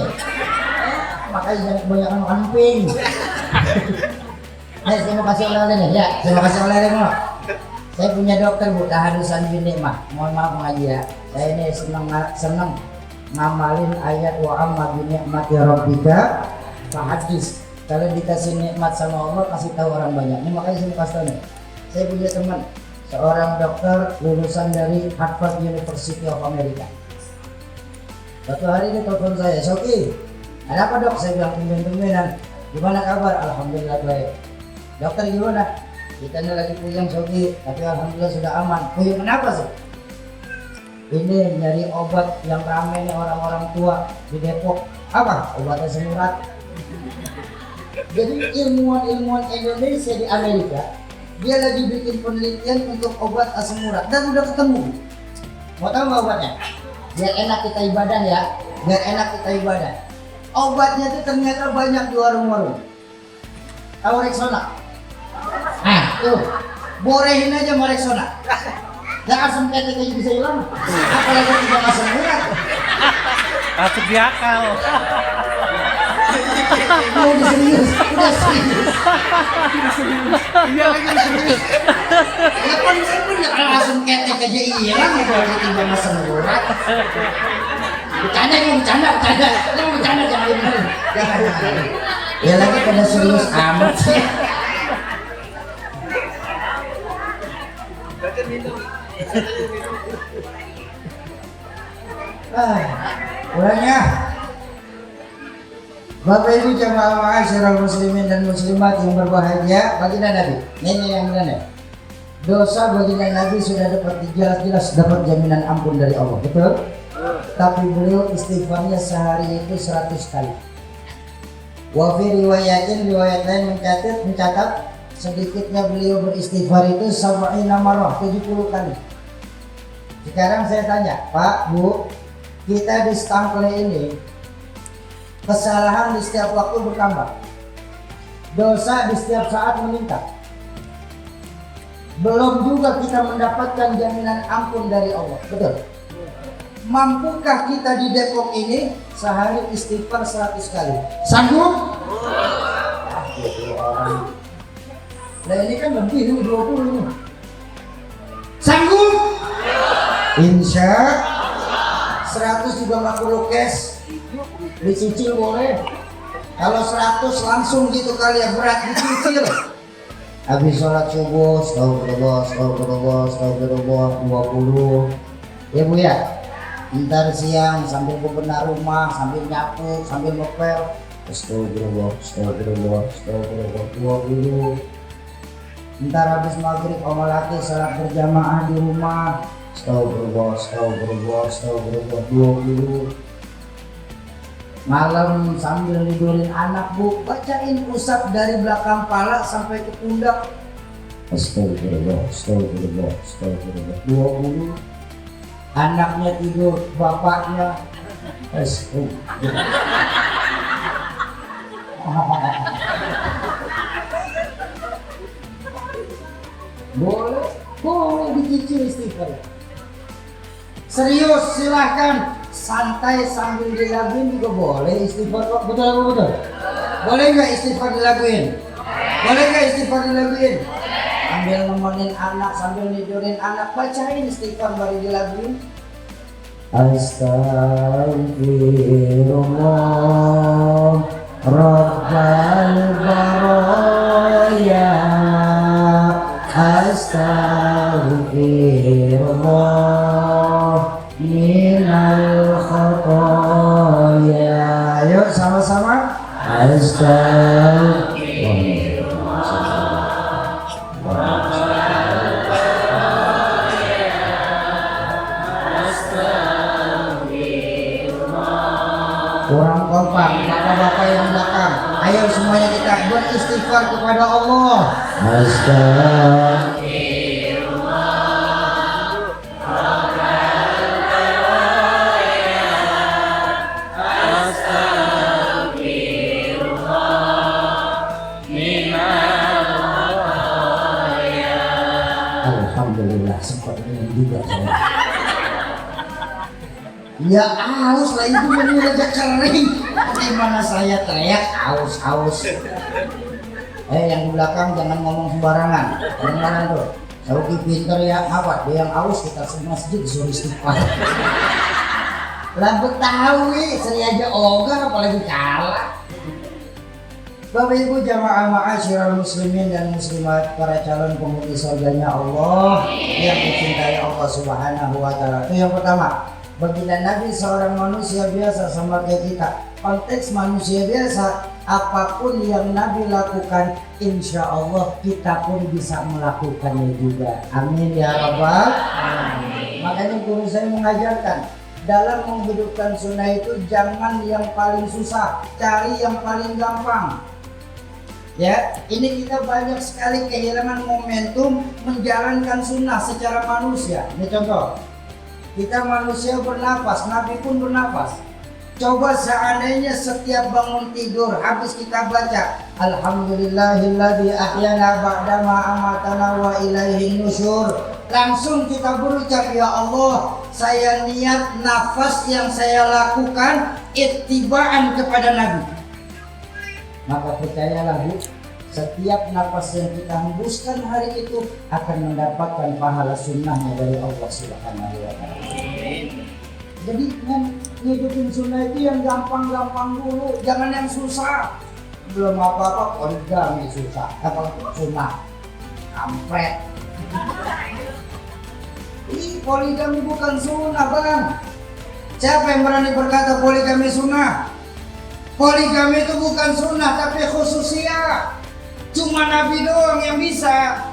Makanya jangan kebanyakan makan emping. Saya mau kasih oleh-oleh nih, ya. Saya mau kasih oleh-oleh nih. Saya punya dokter, Bu, Taharusan bin Nikmah. Mohon maaf mengaji ya. Saya ini senang ngamalin ayat wa amma bi ni'mati rabbika fahadis. Kalau dikasih nikmat sama Allah, kasih tahu orang banyak. Ini makanya saya kasih tahu nih. Saya punya teman, seorang dokter lulusan dari Harvard University of America. Suatu hari dia telepon saya, Soki, ada apa dok? Saya bilang tumben-tumbenan. Gimana kabar? Alhamdulillah baik. Dokter gimana? Kita ini lagi puyeng Soki, tapi alhamdulillah sudah aman. Puyeng kenapa sih? Ini nyari obat yang ramai nih orang-orang tua di Depok. Apa? Obat asam urat. Jadi ilmuwan-ilmuwan Indonesia di Amerika, dia lagi bikin penelitian untuk obat asam urat dan udah ketemu. Mau tahu nggak obatnya? Biar enak kita ibadah ya, biar enak kita ibadah. Obatnya itu ternyata banyak di warung-warung. Tahu Rexona? Nah tuh, borehin aja sama Rexona. Dan asam ketek aja bisa hilang. Apalagi tidak asam urat. Masuk di akal. Udah serius. Iya lagi serius. Ya konsep pun ya kalau langsung ketek aja hilang ya kalau ditinggal masa murah. Bercanda jangan bener. Jangan. Ya lagi pada serius amat sih. Ulangnya. Bapak Ibu jamaah ma'asyiral muslimin dan muslimat yang berbahagia, baginda Nabi. Ini yang benar. Dosa baginda Nabi sudah dapat jelas-jelas dapat jaminan ampun dari Allah, betul? Tapi beliau istighfarnya sehari itu 100 kali. Wa fi riwayat lain mencatat sedikitnya beliau beristighfar itu 70 marrah, 70 kali. Sekarang saya tanya, Pak, Bu, kita di Stangkle ini kesalahan di setiap waktu bertambah, dosa di setiap saat meningkat. Belum juga kita mendapatkan jaminan ampun dari Allah, betul? Mampukah kita di Depok ini sehari istighfar 100 kali? Sanggup? Orang. Nah ini kan lebih 20 ini. Sanggup? Insya 100 juga nggak perlu cash, dicicil boleh. Kalau 100 langsung gitu kali ya, berat dicicil. Habis sholat subuh, astagfirullah 20. Ya Bu ya. Ntar siang sambil bebenah rumah, sambil nyapu, sambil ngepel, astagfirullah 20. Ntar habis maghrib sama laki salat berjamaah di rumah, astagfirullah 20. Malam sambil tidurin anak Bu, bacain usap dari belakang pala sampai ke pundak, astagfirullah 20. Anaknya tidur, bapaknya boleh dicicil istighfar. Serius silahkan, santai sambil dilaguin juga boleh istighfar kok, betul? Boleh nggak istighfar dilaguin? Sambil nemenin anak, sambil tidurin anak, bacain istighfar baru dilaguin. Astagfirullah Rabbal baraya, astagfirullah minal khotoya. Yuk sama-sama. Astagfirullah. Kurang kompak, bapak-bapak yang belakang. Ayo semuanya kita beristighfar kepada Allah. Alhamdulillah sempat minum juga saya. Ya aus lah itu minum aja kering. Gimana saya teriak aus. Yang di belakang jangan ngomong sembarangan. Jangan tuh. Sauki pinter ya, apa? Dia yang aus kita semua masjid disuruh istighfar. Lah Betawi, saya aja ogah apalagi kalah. Bapak Ibu jamaah ma'asyiral muslimin dan muslimat, para calon penghuni surganya Allah yang dicintai Allah Subhanahu wa taala. Itu yang pertama. Baginda Nabi seorang manusia biasa sama kayak kita. Konteks manusia biasa, apapun yang Nabi lakukan, insya Allah kita pun bisa melakukannya juga. Amin ya Rabbal alamin. Makanya guru saya mengajarkan, dalam menghidupkan sunnah itu jangan yang paling susah, cari yang paling gampang. Ya, ini kita banyak sekali kehilangan momentum menjalankan sunnah secara manusia. Ini contoh, kita manusia bernafas, Nabi pun bernafas. Coba seandainya setiap bangun tidur habis kita baca Alhamdulillahilladzi ahyana ba'dama amatana wa ilaihin nusyur, langsung kita berucap, ya Allah, saya niat nafas yang saya lakukan ittibaan kepada Nabi. Maka percayalah Bu, setiap nafas yang kita hembuskan hari itu akan mendapatkan pahala sunnahnya dari Allah Subhanahu wa Ta'ala. Jadi ngidupin sunnah itu yang gampang-gampang dulu, jangan yang susah. Belum apa-apa poligami susah, apa sunnah kampret. Ini poligami bukan sunnah Bang. Siapa yang berani berkata poligami sunnah? Poligami itu bukan sunnah tapi khususiyah. Cuma Nabi doang yang bisa.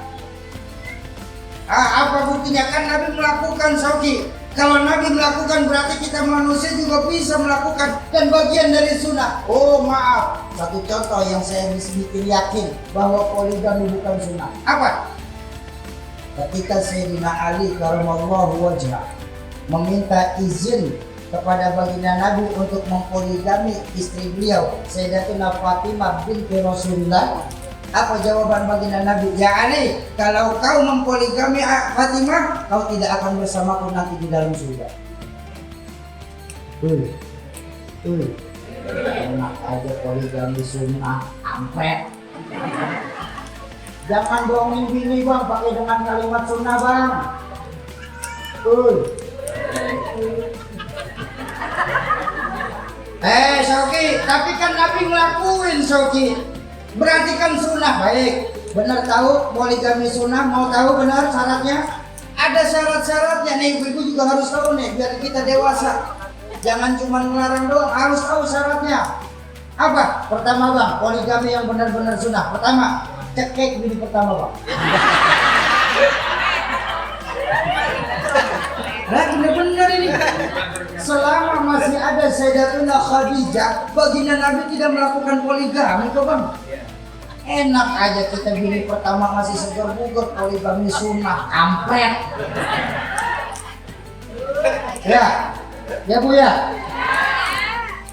Apa buktinya? Kan Nabi melakukan Soki. Kalau Nabi melakukan berarti kita manusia juga bisa melakukan dan bagian dari sunnah. Oh maaf, satu contoh yang saya bisa bikin yakin bahwa poligami bukan sunnah. Apa? Ketika Sayyidina Ali karamallahu wajhah meminta izin kepada baginda Nabi untuk mempoligami istri beliau Sayyidatuna Fatimah binti Rasulullah. Apa jawaban baginda Nabi? Ya Ali, kalau kau mempoligami Fatimah, kau tidak akan bersamaku nanti di dalam surga. Enak aja poligami sunnah, ampret. Jangan bohongin bini Bang, pakai dengan kalimat sunnah Bang. Soki, tapi kan Nabi ngelakuin Soki. Berarti kan sunnah. Baik, benar tahu poligami sunnah, mau tahu benar syaratnya? Ada syarat-syaratnya nih, ibu-ibu juga harus tahu nih biar kita dewasa. Jangan cuma melarang doang, harus tahu syaratnya. Apa? Pertama Bang, poligami yang benar-benar sunnah. Pertama, cekek bini pertama Bang. Nah benar-benar ini. Selama masih ada Sayyidatuna Khadijah, baginda Nabi tidak melakukan poligami kok Bang. Enak aja kita bini pertama masih segar bugar, poligami sunnah, kampret. Ya Bu ya.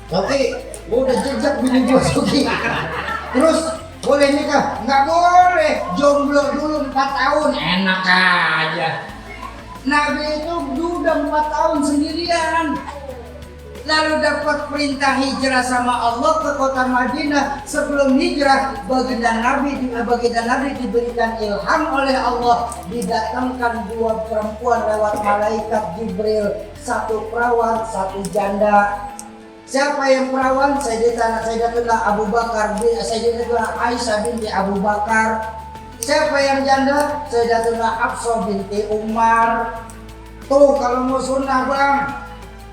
Soki, udah jejak bini gua Soki. Terus boleh nikah? Nggak boleh, jomblo dulu 4 tahun. Enak aja. Nabi itu udah 4 tahun sendirian. Lalu dapat perintah hijrah sama Allah ke kota Madinah. Sebelum hijrah, baginda Nabi diberikan ilham oleh Allah, didatangkan 2 perempuan lewat malaikat Jibril, 1 perawan, 1 janda. Siapa yang perawan? Sayyidatuna Abu Bakar, Sayyidatuna Aisyah binti Abu Bakar. Siapa yang janda? Sayyidatuna Hafsah binti Umar. Tuh kalau mau sunnah Bang,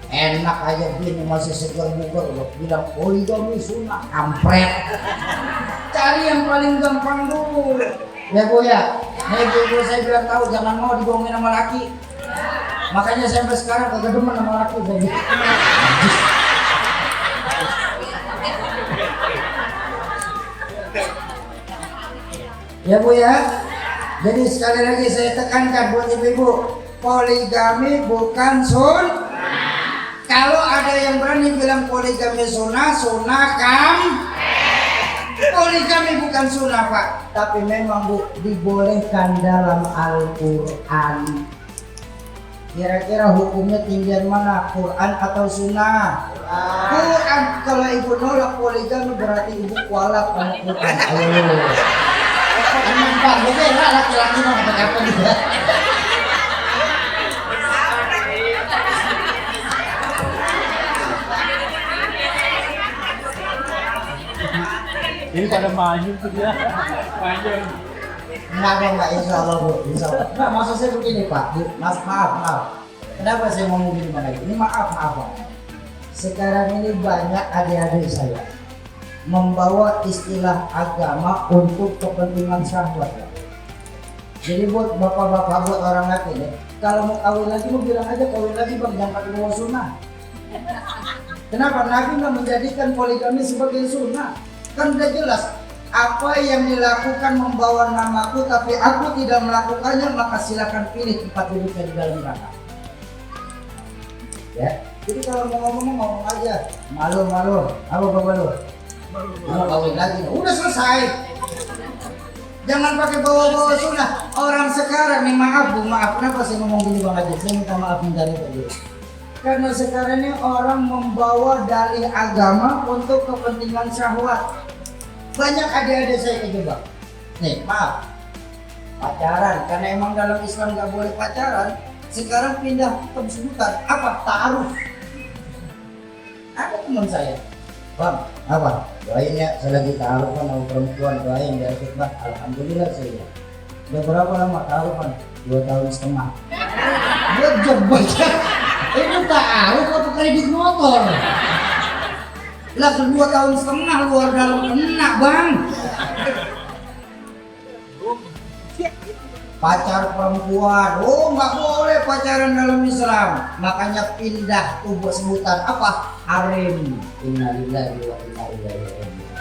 enak aja bini masih segar bugar loh, bilang poligami sunnah, kampret. Cari yang paling gampang dulu. Ya Bu ya. Nih Bu, saya bilang tahu jangan mau dibohongin sama laki. Makanya saya sampai sekarang kagak demen sama laki saya gitu. Ya Bu ya. Jadi sekali lagi saya tekankan buat ibu-ibu, poligami bukan sunnah. Kalau ada yang berani bilang poligami sunnah, poligami bukan sunnah Pak. Tapi memang Bu, dibolehkan dalam Al-Quran. Kira-kira hukumnya tinggian mana? Quran atau sunnah? Quran. Kalau ibu nolak poligami berarti ibu kualat sama Quran. Ayo. Emang Pak, beda laki-laki mau apa juga. Ini pada maju tuh dia. Maju. Enggak, insya Allah Bu, insya Allah. Nah, maksud saya begini Pak, maaf. Kenapa saya ngomong gini Pak? Ini maaf Pak. Sekarang ini banyak adik-adik saya membawa istilah agama untuk kepentingan syahwat. Jadi buat bapak-bapak, buat orang laki deh, kalau mau kawin lagi mau bilang aja kawin lagi Bang, jangan pakai bawa sunnah. Kenapa Nabi nggak menjadikan poligami sebagai sunnah? Kan udah jelas, apa yang dilakukan membawa namaku tapi aku tidak melakukannya, maka silakan pilih tempat duduknya di dalam neraka. Ya, jadi kalau mau ngomong aja, malu, apa malu? Mau kawin lagi, udah selesai. Jangan pakai bawa-bawa sunnah. Orang sekarang nih, maaf kenapa saya ngomong gini Bang Haji? Saya minta maaf dari tadi. Karena sekarang ini orang membawa dalih agama untuk kepentingan syahwat. Banyak adik-adik saya kejebak. Nih, maaf. Pacaran, karena emang dalam Islam nggak boleh pacaran. Sekarang pindah ke sebutan apa? Ta'aruf. Ada teman saya, bang, apa? Doain ya, saya lagi ta'arufan sama perempuan, doain biar khidmat. Alhamdulillah saya. Udah berapa lama ta'arufan? 2 tahun setengah. Gue jebak. Itu ta'aruf apa kredit motor? Lah 2 tahun setengah luar dalam kena bang. Pacar perempuan, oh nggak boleh pacaran dalam Islam. Makanya pindah tubuh sebutan apa? Harim. Innalillahi wa inna ilaihi raji'un.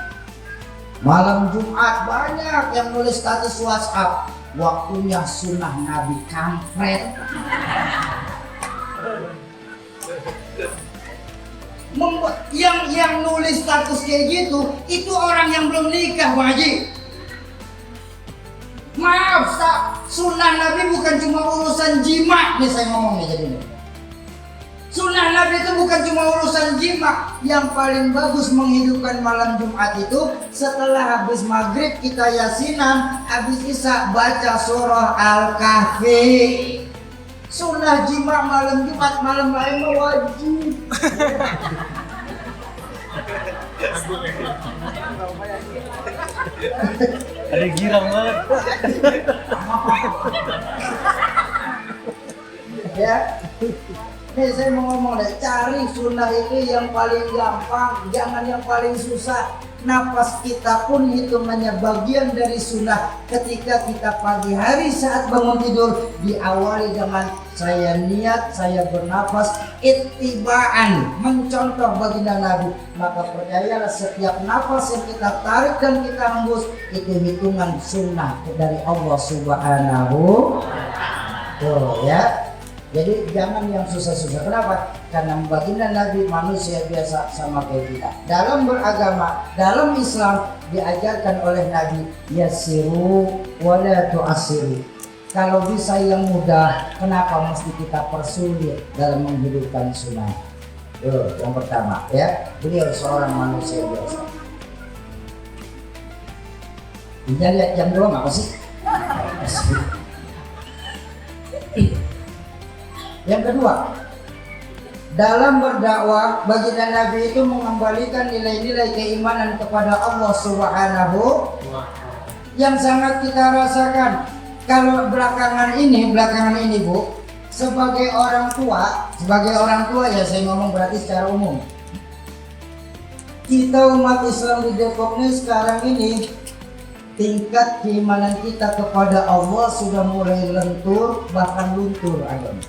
Malam Jumat banyak yang nulis status WhatsApp. Waktunya sunnah Nabi, kampret. Yang nulis status kayak gitu itu orang yang belum nikah, Bang Haji. Maaf, sunnah Nabi bukan cuma urusan jima. Nih saya ngomong nih jadi nih. Sunnah Nabi itu bukan cuma urusan jima. Yang paling bagus menghidupkan malam Jumat itu setelah habis maghrib kita yasinan, habis isya baca surah Al-Kahfi. Sunnah jima malam Jumat, malam lain wajib. Ada girang banget. Ya, nih saya mau ngomong deh, cari sunnah itu yang paling gampang, jangan yang paling susah. Napas kita pun hitungannya bagian dari sunnah. Ketika kita pagi hari saat bangun tidur diawali dengan saya niat, saya bernapas ittibaan, mencontoh baginda Nabi. Maka percayalah setiap napas yang kita tarik dan kita hembus itu hitungan sunnah dari Allah Subhanahu. Tuh ya. Jadi jangan yang susah-susah. Kenapa? Karena baginda Nabi manusia biasa sama kayak kita. Dalam beragama, dalam Islam diajarkan oleh Nabi yassiru wa la tu'assiru. Kalau bisa yang mudah, kenapa mesti kita persulit dalam menghidupkan sunnah? Yang pertama ya, beliau seorang manusia biasa. Kita lihat jam doang apa sih? Yang kedua, dalam berdakwah baginda Nabi itu mengembalikan nilai-nilai keimanan kepada Allah Subhanahu yang sangat kita rasakan. Kalau belakangan ini Bu, sebagai orang tua ya saya ngomong berarti secara umum. Kita umat Islam di Depok ini sekarang ini tingkat keimanan kita kepada Allah sudah mulai lentur bahkan luntur agama.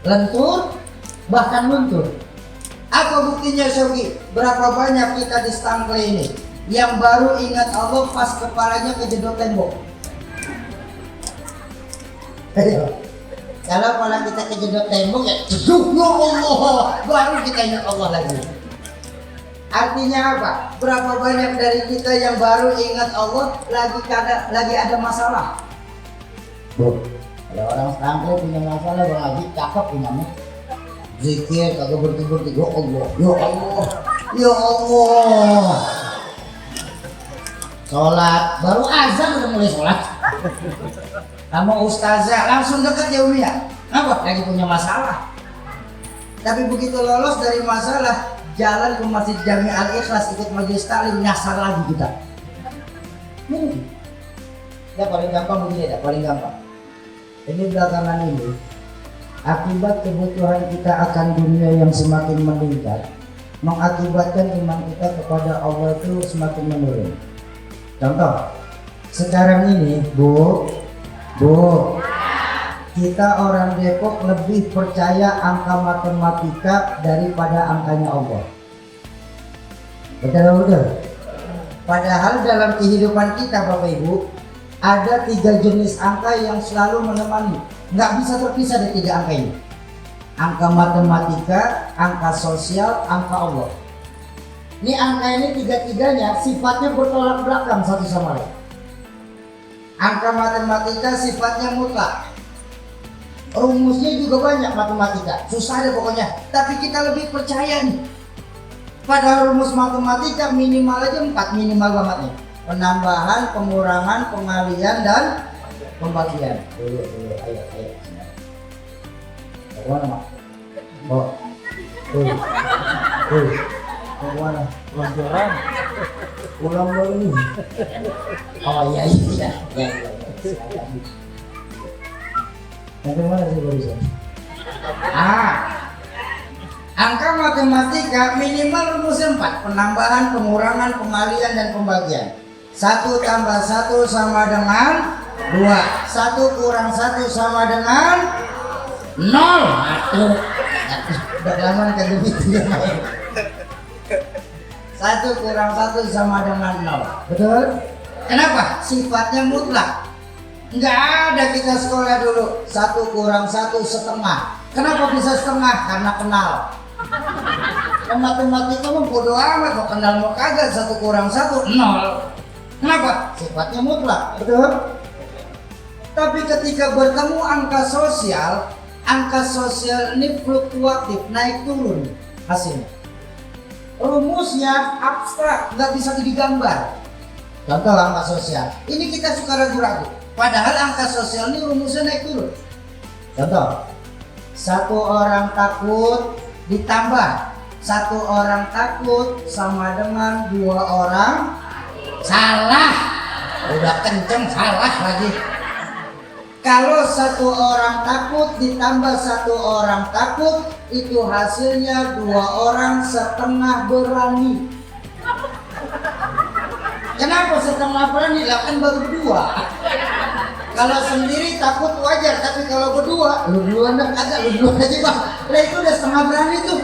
Lentur bahkan luntur. Apa buktinya Syauki? Berapa banyak kita di Stangkle ini yang baru ingat Allah pas kepalanya kejedot tembok. Kalau kepala kita kejedot tembok ya jeduk ya Allah, baru kita ingat Allah lagi. Artinya apa? Berapa banyak dari kita yang baru ingat Allah lagi ada masalah. Kalau orang Stangkle punya masalah, Bang Haji cakep punya mah. Zikir kagak berhenti, ya Allah, ya Allah, ya Allah. Sholat, baru azan udah mulai sholat. Kamu ustazah langsung deket ya Umi ya? Apa? Lagi punya masalah. Tapi begitu lolos dari masalah, jalan ke Masjid Jami Al-Ikhlas ikut majelis taklim, nyasar lagi kita. Ini ya paling gampang begini, paling gampang. Ini belakangan ini akibat kebutuhan kita akan dunia yang semakin meningkat mengakibatkan iman kita kepada Allah itu semakin menurun. Contoh, sekarang ini Bu, kita orang Depok lebih percaya angka matematika daripada angkanya Allah. Betul? Padahal dalam kehidupan kita Bapak Ibu ada 3 jenis angka yang selalu menemani, nggak bisa terpisah dari 3 angka ini. Angka matematika, angka sosial, angka Allah. Ini angka ini 3-3-nya sifatnya bertolak belakang satu sama lain. Angka matematika sifatnya mutlak. Rumusnya juga banyak matematika, susah deh pokoknya. Tapi kita lebih percaya nih. Padahal rumus matematika minimal aja 4, minimal banget nih. Penambahan, pengurangan, pengalian, dan pembagian. Dulu, ayo. Kemana, Mak? Oh. Kemana? Lonjoran. Ulang dulu. Oh iya. Nanti mana sih barusan? Angka matematika minimal rumusnya 4, penambahan, pengurangan, pengalian, dan pembagian. 1 tambah 1 sama dengan 2. 1 kurang 1 sama dengan 0. Aduh. Udah lama kagak gitu ya. 1 kurang 1 sama dengan 0. Betul? Kenapa? Sifatnya mutlak. Enggak ada kita sekolah dulu 1 kurang 1 setengah. Kenapa bisa setengah? Karena kenal. Matematika mah bodo amat, mau kenal mau kagak, 1 kurang 1 0. Kenapa? Sifatnya mutlak. Betul? Tapi ketika bertemu angka sosial ini fluktuatif, naik turun hasilnya. Rumusnya abstrak, nggak bisa digambar. Contoh angka sosial, ini kita suka ragu-ragu. Padahal angka sosial ini rumusnya naik turun. Contoh, 1 orang takut ditambah 1 orang takut sama dengan 2 orang. Salah, udah kenceng salah lagi. Kalau 1 orang takut ditambah 1 orang takut, itu hasilnya 2 orang setengah berani. Kenapa setengah berani? Lah kan baru 2. Kalau sendiri takut wajar, tapi kalau berdua, lu duluan dah, kagak lu duluan aja bang. Lah itu udah setengah berani tuh.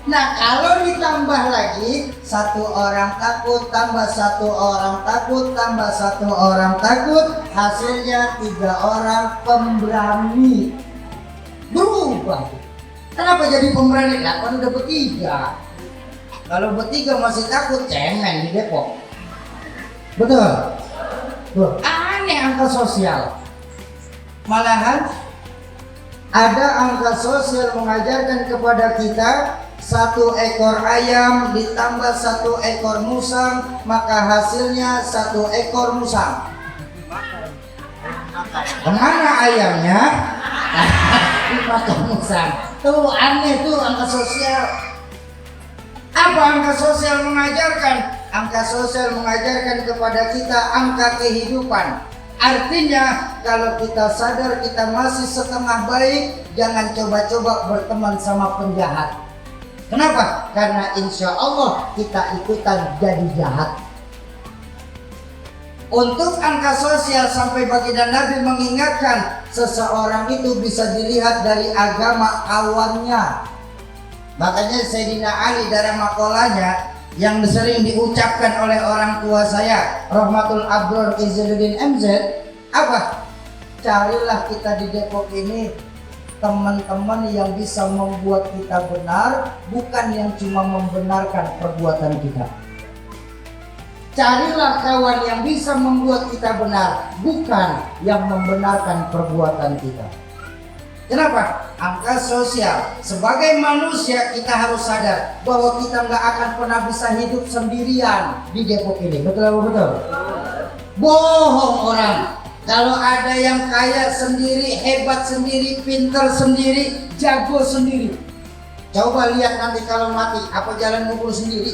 Nah kalau ditambah lagi 1 orang takut tambah 1 orang takut tambah 1 orang takut, hasilnya 3 orang pemberani. Berubah. Kenapa jadi pemberani? Lah kan udah bertiga. Kalau bertiga masih takut, cemen di Depok. Betul. Aneh angka sosial. Malahan ada angka sosial mengajarkan kepada kita 1 ekor ayam ditambah 1 ekor musang, maka hasilnya 1 ekor musang. Kemana ayamnya? Dimakan musang. Tuh aneh tuh angka sosial. Apa angka sosial mengajarkan? Angka sosial mengajarkan kepada kita angka kehidupan. Artinya kalau kita sadar kita masih setengah baik, jangan coba-coba berteman sama penjahat. Kenapa? Karena insya Allah kita ikutan jadi jahat. Untuk angka sosial sampai baginda Nabi mengingatkan seseorang itu bisa dilihat dari agama kawannya. Makanya Sayyidina Ali dalam makolanya yang sering diucapkan oleh orang tua saya, Rahmatul Abror Izzuddin MZ, apa? Carilah kita di Depok ini teman-teman yang bisa membuat kita benar, bukan yang cuma membenarkan perbuatan kita. Carilah kawan yang bisa membuat kita benar, bukan yang membenarkan perbuatan kita. Kenapa? Angka sosial. Sebagai manusia kita harus sadar bahwa kita nggak akan pernah bisa hidup sendirian di Depok ini. Betul apa betul? Bohong orang. Kalau ada yang kaya sendiri, hebat sendiri, pintar sendiri, jago sendiri. Coba lihat nanti kalau mati, apa jalan ngumpul sendiri?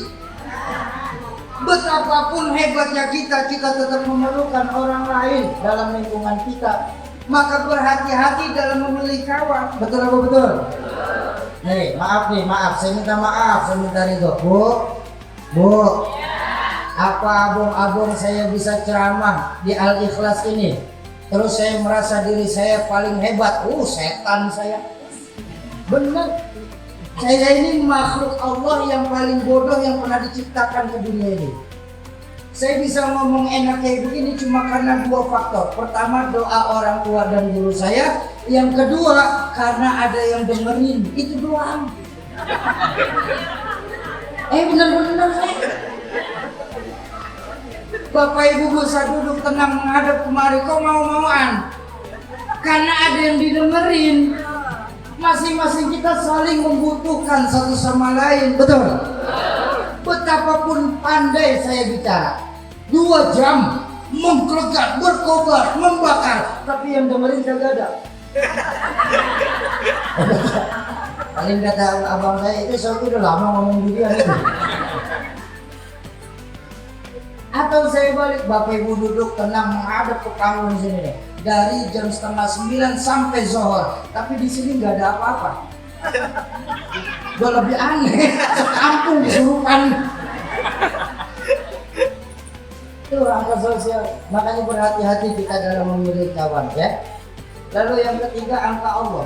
Betapapun hebatnya kita tetap memerlukan orang lain dalam lingkungan kita. Maka berhati-hati dalam memilih kawan. Betul apa betul? Nih, maaf. Saya minta maaf, saya minta ridho. Bu, apa abang-abang saya bisa ceramah di Al-Ikhlas ini? Terus saya merasa diri saya paling hebat. Setan saya. Benar. Saya ini makhluk Allah yang paling bodoh yang pernah diciptakan ke dunia ini. Saya bisa ngomong enak kayak begini cuma karena 2 faktor. Pertama, doa orang tua dan guru saya. Yang kedua, karena ada yang dengerin. Itu doang. Benar-benar saya. Bapak Ibu bisa duduk tenang menghadap kemari. Kok mau-mauan? Karena ada yang didengerin. masing-masing kita saling membutuhkan satu sama lain, betul? Betapapun pandai saya bicara, 2 jam menggelegar, berkobar, membakar, tapi yang dengerin kagak ada. Paling kata abang saya itu, saya udah lama ngomong dia itu. Atau saya balik, Bapak Ibu duduk tenang menghadap ke panggung sini deh. Dari jam 8:30 sampai zuhur, tapi di sini nggak ada apa-apa. Udah lebih aneh, sekampung kesurupan. Itu angka sosial, makanya berhati-hati kita dalam memilih kawan ya. Lalu yang ketiga, angka Allah.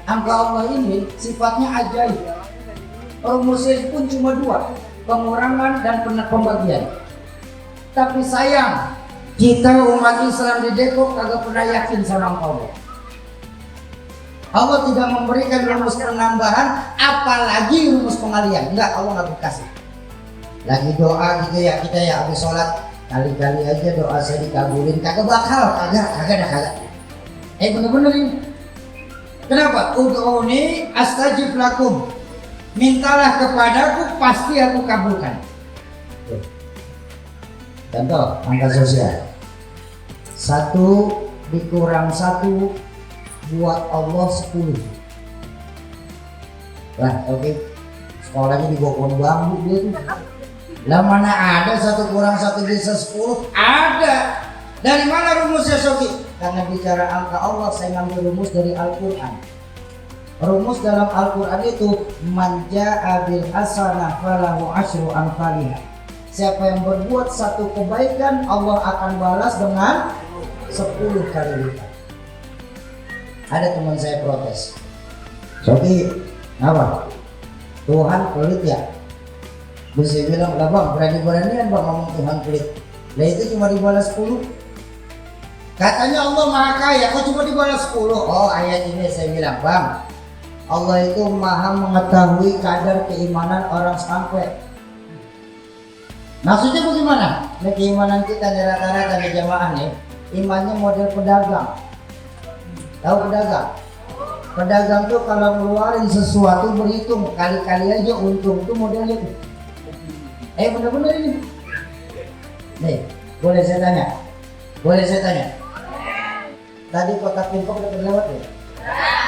Angka Allah ini sifatnya ajaib. Rumusnya pun cuma 2, pengurangan dan pembagian. Tapi sayang, kita umat Islam di Depok kagak pernah yakin sama Allah. Allah tidak memberikan rumus penambahan, apalagi rumus pengalian. Enggak, Allah nggak berkasih. Lagi doa gitu ya, kita ya habis sholat, kali-kali aja doa saya dikabulin, kagak bakal, kagak. Bener-bener ini. Kenapa? Ud'uni astajib lakum. Mintalah kepadaku, pasti aku kabulkan. Contoh angka sosial. 1 dikurang 1 buat Allah 10. Lah oke, sekolahnya di pohon bambu dia tuh. Lah mana ada 1 kurang 1 bisa 10? Ada. Dari mana rumusnya Soki? Karena bicara angka Allah, saya ngambil rumus dari Al-Quran. Rumus dalam Al-Quran itu, man ja'a bil hasanah falahu asyru amsalihha. Siapa yang berbuat 1 kebaikan, Allah akan balas dengan 10 kali lipat. Ada teman saya protes, Soki, apa? Tuhan pelit ya? Terus saya bilang, lah bang, berani-beranian bang ngomong Tuhan pelit. Lah itu cuma dibalas 10. Katanya Allah maha kaya, kok cuma dibalas 10? Oh ayat ini saya bilang, bang, Allah itu maha mengetahui kadar keimanan orang sampai. Maksudnya bagaimana? Nah, keimanan kita nih rata-rata di jamaah nih, imannya model pedagang. Tahu pedagang? Pedagang tuh kalau ngeluarin sesuatu berhitung, kali-kali aja untung, tuh modelnya tuh. Bener-bener ini. Nih, boleh saya tanya? Tadi kotak infak udah terlewat ya?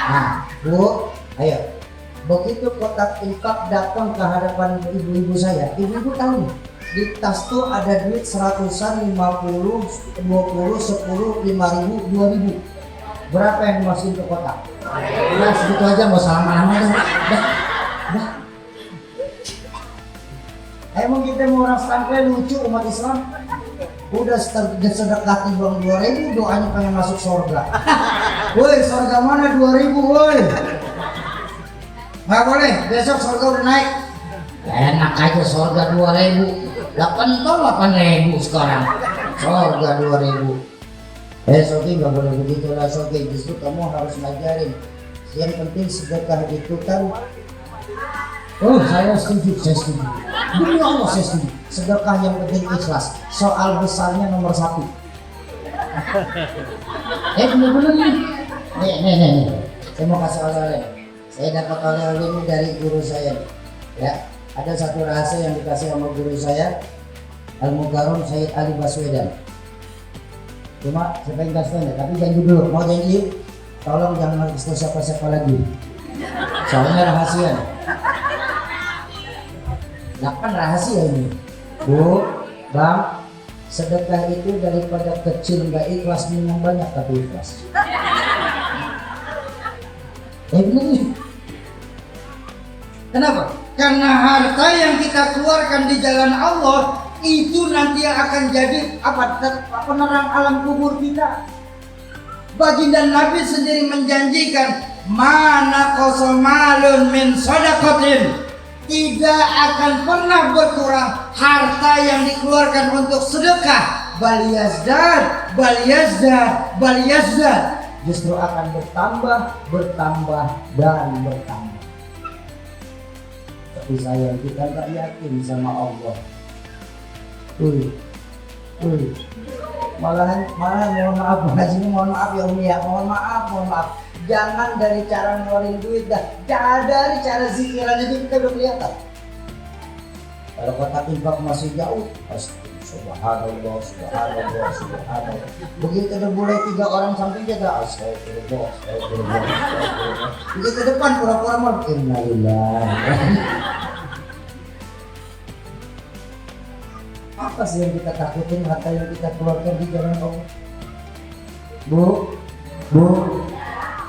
Nah, Bu, ayo. Begitu kotak infak datang ke hadapan ibu-ibu saya, ibu-ibu tahu di tas tuh ada duit 100-an, 50, 20, 10, 5.000, 2.000. Berapa yang dimasukin ke kotak? Nah, segitu aja, mau lama-lama dah. Emang kita mau orang sampai lucu umat Islam? Udah sedekah timbang 2.000, doanya pengen masuk surga. Woi, surga mana 2.000 woi? Nggak boleh, besok surga udah naik. Enak aja surga 2.000. 8.000 sekarang. Surga 2.000. Soki nggak boleh begitu lah Soki. Justru kamu harus ngajarin. Yang penting sedekah itu kan. Oh, saya setuju. Demi Allah saya setuju. Sedekah yang penting ikhlas. Soal besarnya nomor 1. Bener-bener nih. Nih. Saya mau kasih oleh-oleh. Saya dapat oleh-oleh ini dari guru saya. Ya, ada satu rahasia yang dikasih sama guru saya, Al-Mukarram Sayyid Ali Baswedan. Cuma saya pengen kasih ya, tapi janji dulu. Mau janji? Tolong jangan kasih siapa-siapa lagi. Soalnya rahasia. Nah kan rahasia ini. Bu, bang, sedekah itu daripada kecil nggak ikhlas minum banyak tapi ikhlas. Bener nih. Kenapa? Karena harta yang kita keluarkan di jalan Allah itu nanti akan jadi penerang alam kubur kita. Baginda Nabi sendiri menjanjikan, mana qasamalun min shadaqatin, tidak akan pernah berkurang harta yang dikeluarkan untuk sedekah. Bal yazdad, justru akan bertambah. Tapi sayang kita nggak yakin sama Allah. Malahan mohon maaf, mohon maaf ya Umi ya, mohon maaf. Jangan dari cara ngeluarin duit dah, dari cara zikiran itu kita udah kelihatan. Kalau kotak infak masih jauh, subhanallah, subhanallah, subhanallah. Begitu udah mulai 3 orang samping kita, astagfirullah, astagfirullah, astagfirullah. Begitu depan pura-pura mau innalillahi. Apa sih yang kita takutin, harta yang kita keluarkan di jalan Allah? Bu,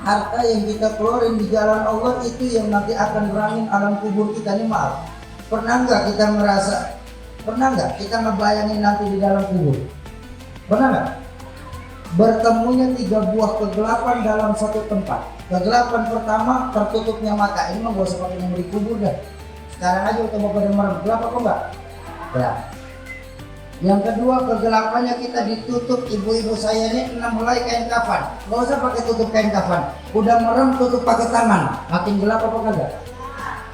harta yang kita keluarin di jalan Allah itu yang nanti akan berangin alam kubur kita. Nih maaf, pernah nggak kita merasa, pernah nggak kita ngebayangin nanti di dalam kubur? Pernah nggak? Bertemunya 3 buah kegelapan dalam satu tempat. Kegelapan pertama, tertutupnya mata. Ini mah gak usah pakai nomor di kubur dah. Sekarang aja kita mau pada merem, gelap apa enggak? Ya. Yang kedua, kegelapannya kita ditutup. Ibu-ibu saya ini 6 helai kain kafan. Gak usah pakai tutup kain kafan. Udah merem tutup pakai tangan. Makin gelap apa enggak?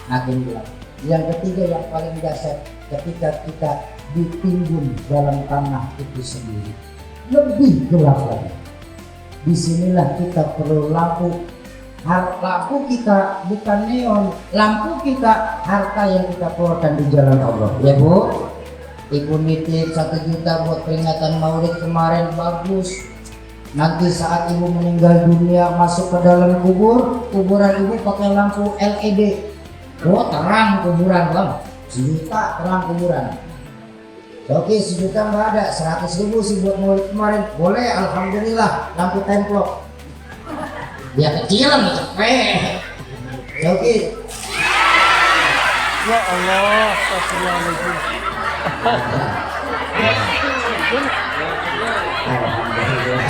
Makin gelap. Yang ketiga yang paling dasar, ketika kita ditimbun dalam tanah itu sendiri, lebih gelap lagi. Disinilah kita perlu lampu. Lampu kita bukan neon, lampu kita harta yang kita keluarkan di jalan Allah. Ya Bu, Ibu nitip 1 juta buat peringatan Maulid kemarin, bagus. Nanti saat Ibu meninggal dunia masuk ke dalam kubur, kuburan Ibu pakai lampu LED. Oh terang kuburan Bang, 1 juta terang kuburan. Oke, 1 juta nggak ada, 100.000 sih buat Maulid kemarin. Boleh, alhamdulillah, lampu templok. Ya kecilan cepet. Oke. Ya Allah, astagfirullahaladzim. Alhamdulillah.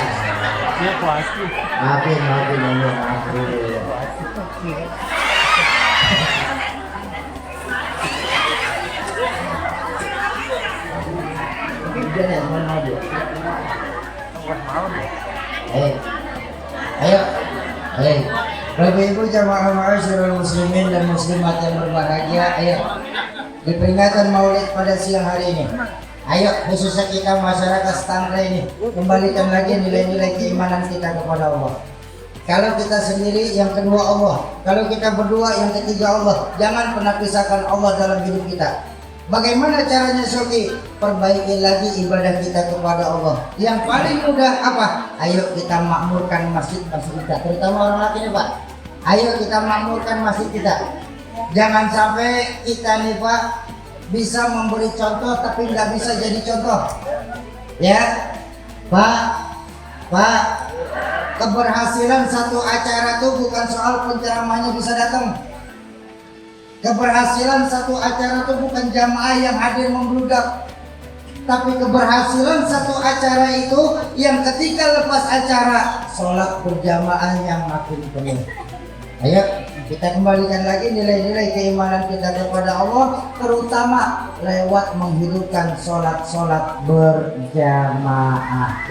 Ya pasti. Maafin Allah, maafin. Jangan mana dia. Ayo. Bapak Ibu jamaah ma'asyiral muslimin dan muslimat yang berbahagia, ayo di peringatan Maulid pada siang hari ini, ayo khususnya kita masyarakat Stangre ini kembalikan lagi nilai-nilai keimanan kita kepada Allah. Kalau kita sendiri, yang kedua Allah. Kalau kita berdua, yang ketiga Allah. Jangan pernah pisahkan Allah dalam hidup kita. Bagaimana caranya Soki? Perbaiki lagi ibadah kita kepada Allah. Yang paling mudah apa? Ayo kita makmurkan masjid-masjid kita, terutama orang laki nih Pak. Ayo kita makmurkan masjid kita. Jangan sampai kita nih Pak bisa memberi contoh tapi nggak bisa jadi contoh. Ya Pak, keberhasilan satu acara tuh bukan soal penceramahnya bisa datang. Keberhasilan satu acara itu bukan jamaah yang hadir membludak, tapi keberhasilan satu acara itu yang ketika lepas acara sholat berjamaah yang makin penuh. Ayo kita kembalikan lagi nilai-nilai keimanan kita kepada Allah, terutama lewat menghidupkan sholat berjamaah.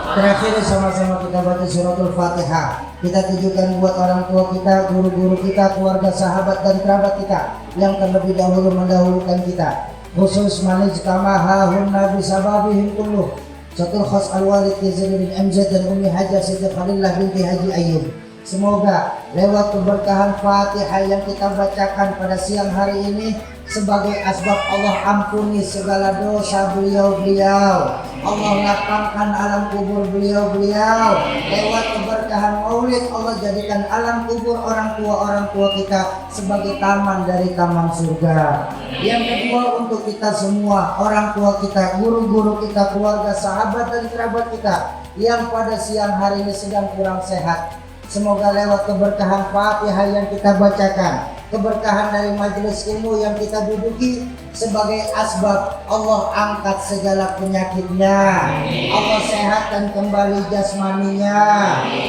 Terakhir sama-sama kita baca suratul Fatihah. Kita tujukan buat orang tua kita, guru-guru kita, keluarga, sahabat dan kerabat kita yang terlebih dahulu mendahulukan kita. Khusus manijtamaha hunna bisababihim kulluh. Satu khas al-walid Yazid bin MZ dan Umi Hajah Siti Khalillah binti Haji Ayyub. Semoga lewat keberkahan Fatihah yang kita bacakan pada siang hari ini sebagai asbab Allah ampuni segala dosa beliau-beliau. Allah lapangkan alam kubur beliau-beliau. Lewat keberkahan Maulid Allah jadikan alam kubur orang tua kita sebagai taman dari taman surga. Yang kedua untuk kita semua, orang tua kita, guru-guru kita, keluarga, sahabat dan kerabat kita yang pada siang hari ini sedang kurang sehat. Semoga lewat keberkahan Fatihah yang kita bacakan, keberkahan dari majelis ilmu yang kita duduki sebagai asbab Allah angkat segala penyakitnya, Allah sehatkan kembali jasmaninya,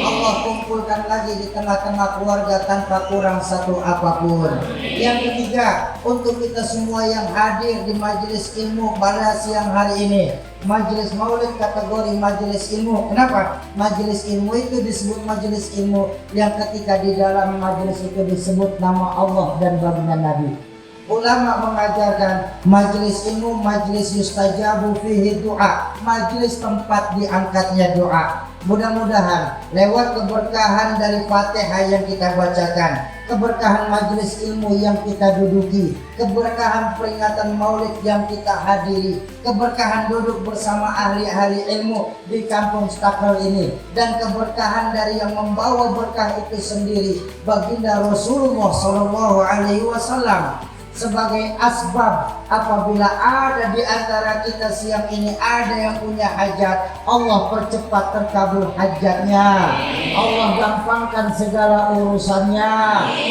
Allah kumpulkan lagi di tengah-tengah keluarga tanpa kurang satu apapun. Yang ketiga untuk kita semua yang hadir di majelis ilmu pada siang hari ini, majelis Maulid kategori majelis ilmu. Kenapa? Majelis ilmu itu disebut majelis ilmu yang ketika di dalam majelis itu disebut nama Allah dan baginda Nabi. Ulama mengajarkan majelis ilmu majelis yustajabu fihi doa, majelis tempat diangkatnya doa. Mudah-mudahan lewat keberkahan dari Fatihah yang kita bacakan, keberkahan majelis ilmu yang kita duduki, keberkahan peringatan maulid yang kita hadiri, keberkahan duduk bersama ahli-ahli ilmu di kampung Stakal ini, dan keberkahan dari yang membawa berkah itu sendiri, baginda Rasulullah SAW, sebagai asbab apabila ada di antara kita siang ini ada yang punya hajat, Allah percepat terkabul hajatnya, Allah gampangkan segala urusannya,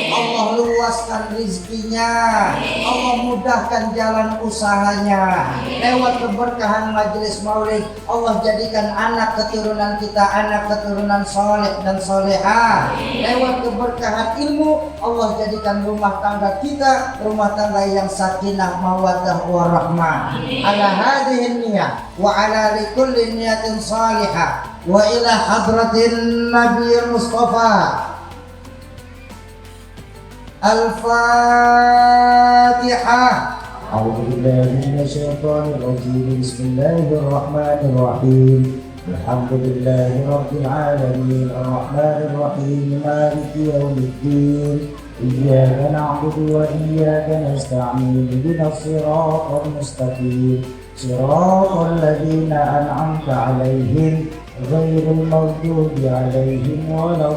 Allah luaskan rizkinya, Allah mudahkan jalan usahanya. Lewat keberkahan majelis maulid, Allah jadikan anak keturunan kita anak keturunan soleh dan soleha. Lewat keberkahan ilmu, Allah jadikan rumah tangga kita rumah tangga yang sakinah mawaddah warahmah. Ala hadhihi niyah wa ala likulli niyatin salihah wa ila hadratin Nabi Mustafa. Al-Fatihah. A'udzu billahi minasyaitonir rajim. Bismillahirrahmanirrahim. Alhamdulillahi rabbil alamin. Arrahmanir rahim. Maliki yaumiddin. إياك نعبد وإياك نستعين اهدنا الصراط المستقيم صراط الذين أنعمت عليهم غير المغضوب عليهم ولا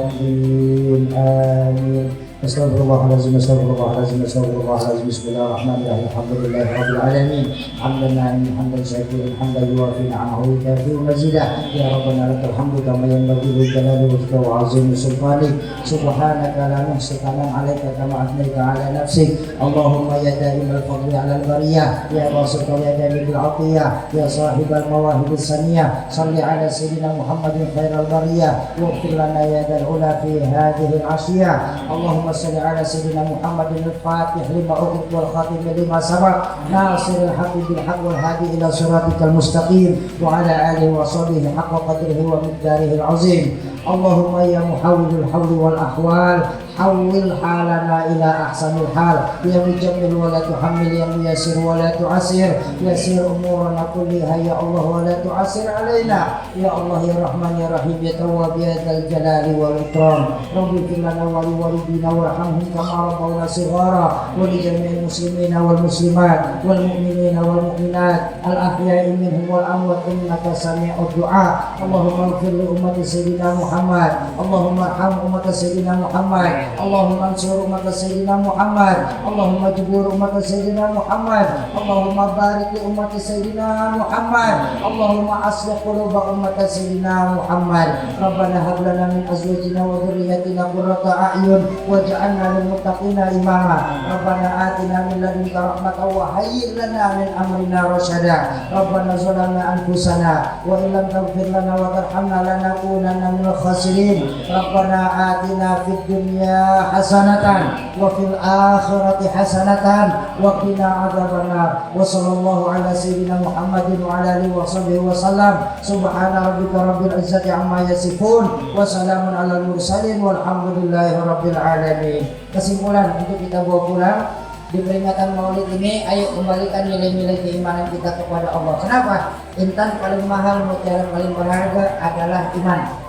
الضالين آمين. Astagfirullahaladzim, astagfirullahaladzim, astagfirullahaladzim. Bismillahirrahmanirrahim. Alhamdulillahirabbil alamin. Hamdan na'im, hamdan syakirin, hamdan yuwafi ni'amahu katsiran mazidah. Ya Rabbana lakal hamdu kama yanbaghi li jalali wajhika wa 'azimi sultanik. Subhanaka la nuhsi thanan 'alaika kama athnaita 'ala nafsik. Allahumma ya da'imal fadli 'alal bariyah, ya basital yadayni bil 'atiyah, ya sahibal mawahibis saniyah. Shalli 'ala sayyidina Muhammadin khairal bariyah wa ighfir lana ya dal ula fi hadhihi al-'ashiyah. Allahumma salli ala sayyidina Muhammadin al-Fatih lima ughliq wal khatim lima sabaq nasiril haqqi bil haqq wal hadi ila siratikal mustaqim wa ala alihi wa sahbihi haqqa qadrihi wa miqdarihi al-azim. Allahumma ya muhawwilul hawli wal ahwal hawwil halana ila ahsanil hal, ya mujammil wa la tuhammil, ya muyassir wa la tu'assir, yassir umurana kulliha ya Allah wa la tu'assir alaina ya Allah ya Rahman ya Rahim ya Tawwab ya Dzal Jalali wal Ikram. Rabbi fir lana wa li walidina warhamhum kama rabbawna shighara wa li jami'il muslimina wal muslimat wal mu'minina wal mu'minat al ahya'i minhum wal amwat innaka sami'ud du'a. Allahumma ighfir li ummati sayyidina Muhammad, Allahumma arham ummati sayyidina Muhammad, Allahumma ansur umat Sayyidina Muhammad, Allahumma jubur umat Sayyidina Muhammad, Allahumma barik li umat Sayyidina Muhammad, Allahumma aslih quluba umat Sayyidina Muhammad. Rabbana hab lana min azwajina wa dhurriyyatina qurrata a'yun waj'alna lil muttaqina imama. Rabbana atina min ladunka rahmatan wa hayyi' lana min amrina rasyada. Rabbana zalamna anfusana wa illam taghfir lana wa tarhamna lanakunanna minal khasirin. Rabbana atina fid dunya hasanatan wa fil akhirati hasanatan wa qina adzabannar. Wa sallallahu ala sayyidina Muhammadin wa ala alihi wa sahbihi wa sallam. Subhana rabbika rabbil izzati amma yasifun wa salamun alal mursalin walhamdulillahi rabbil alamin. Kesimpulan untuk kita bawa pulang di peringatan Maulid ini, ayo kembalikan nilai-nilai keimanan kita kepada Allah. Kenapa? Intan paling mahal, mutiara paling berharga adalah iman.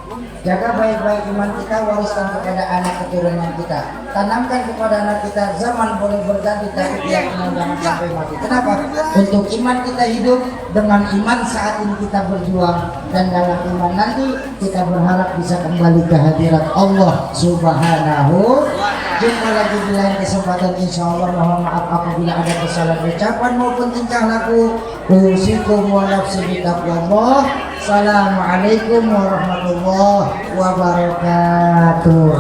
Jaga baik-baik iman kita, wariskan kepada anak keturunan kita. Tanamkan kepada anak kita, zaman boleh berganti tapi keyakinan jangan sampai mati. Kenapa? Untuk iman kita hidup, dengan iman saat ini kita berjuang, dan dalam iman nanti kita berharap bisa kembali ke hadirat Allah Subhanahu. Jumpa lagi di lain kesempatan, insya Allah. Mohon maaf apabila ada kesalahan ucapan maupun tingkah laku. Usikum wa nafsi bitaqwallah. Assalamualaikum warahmatullahi wabarakatuh.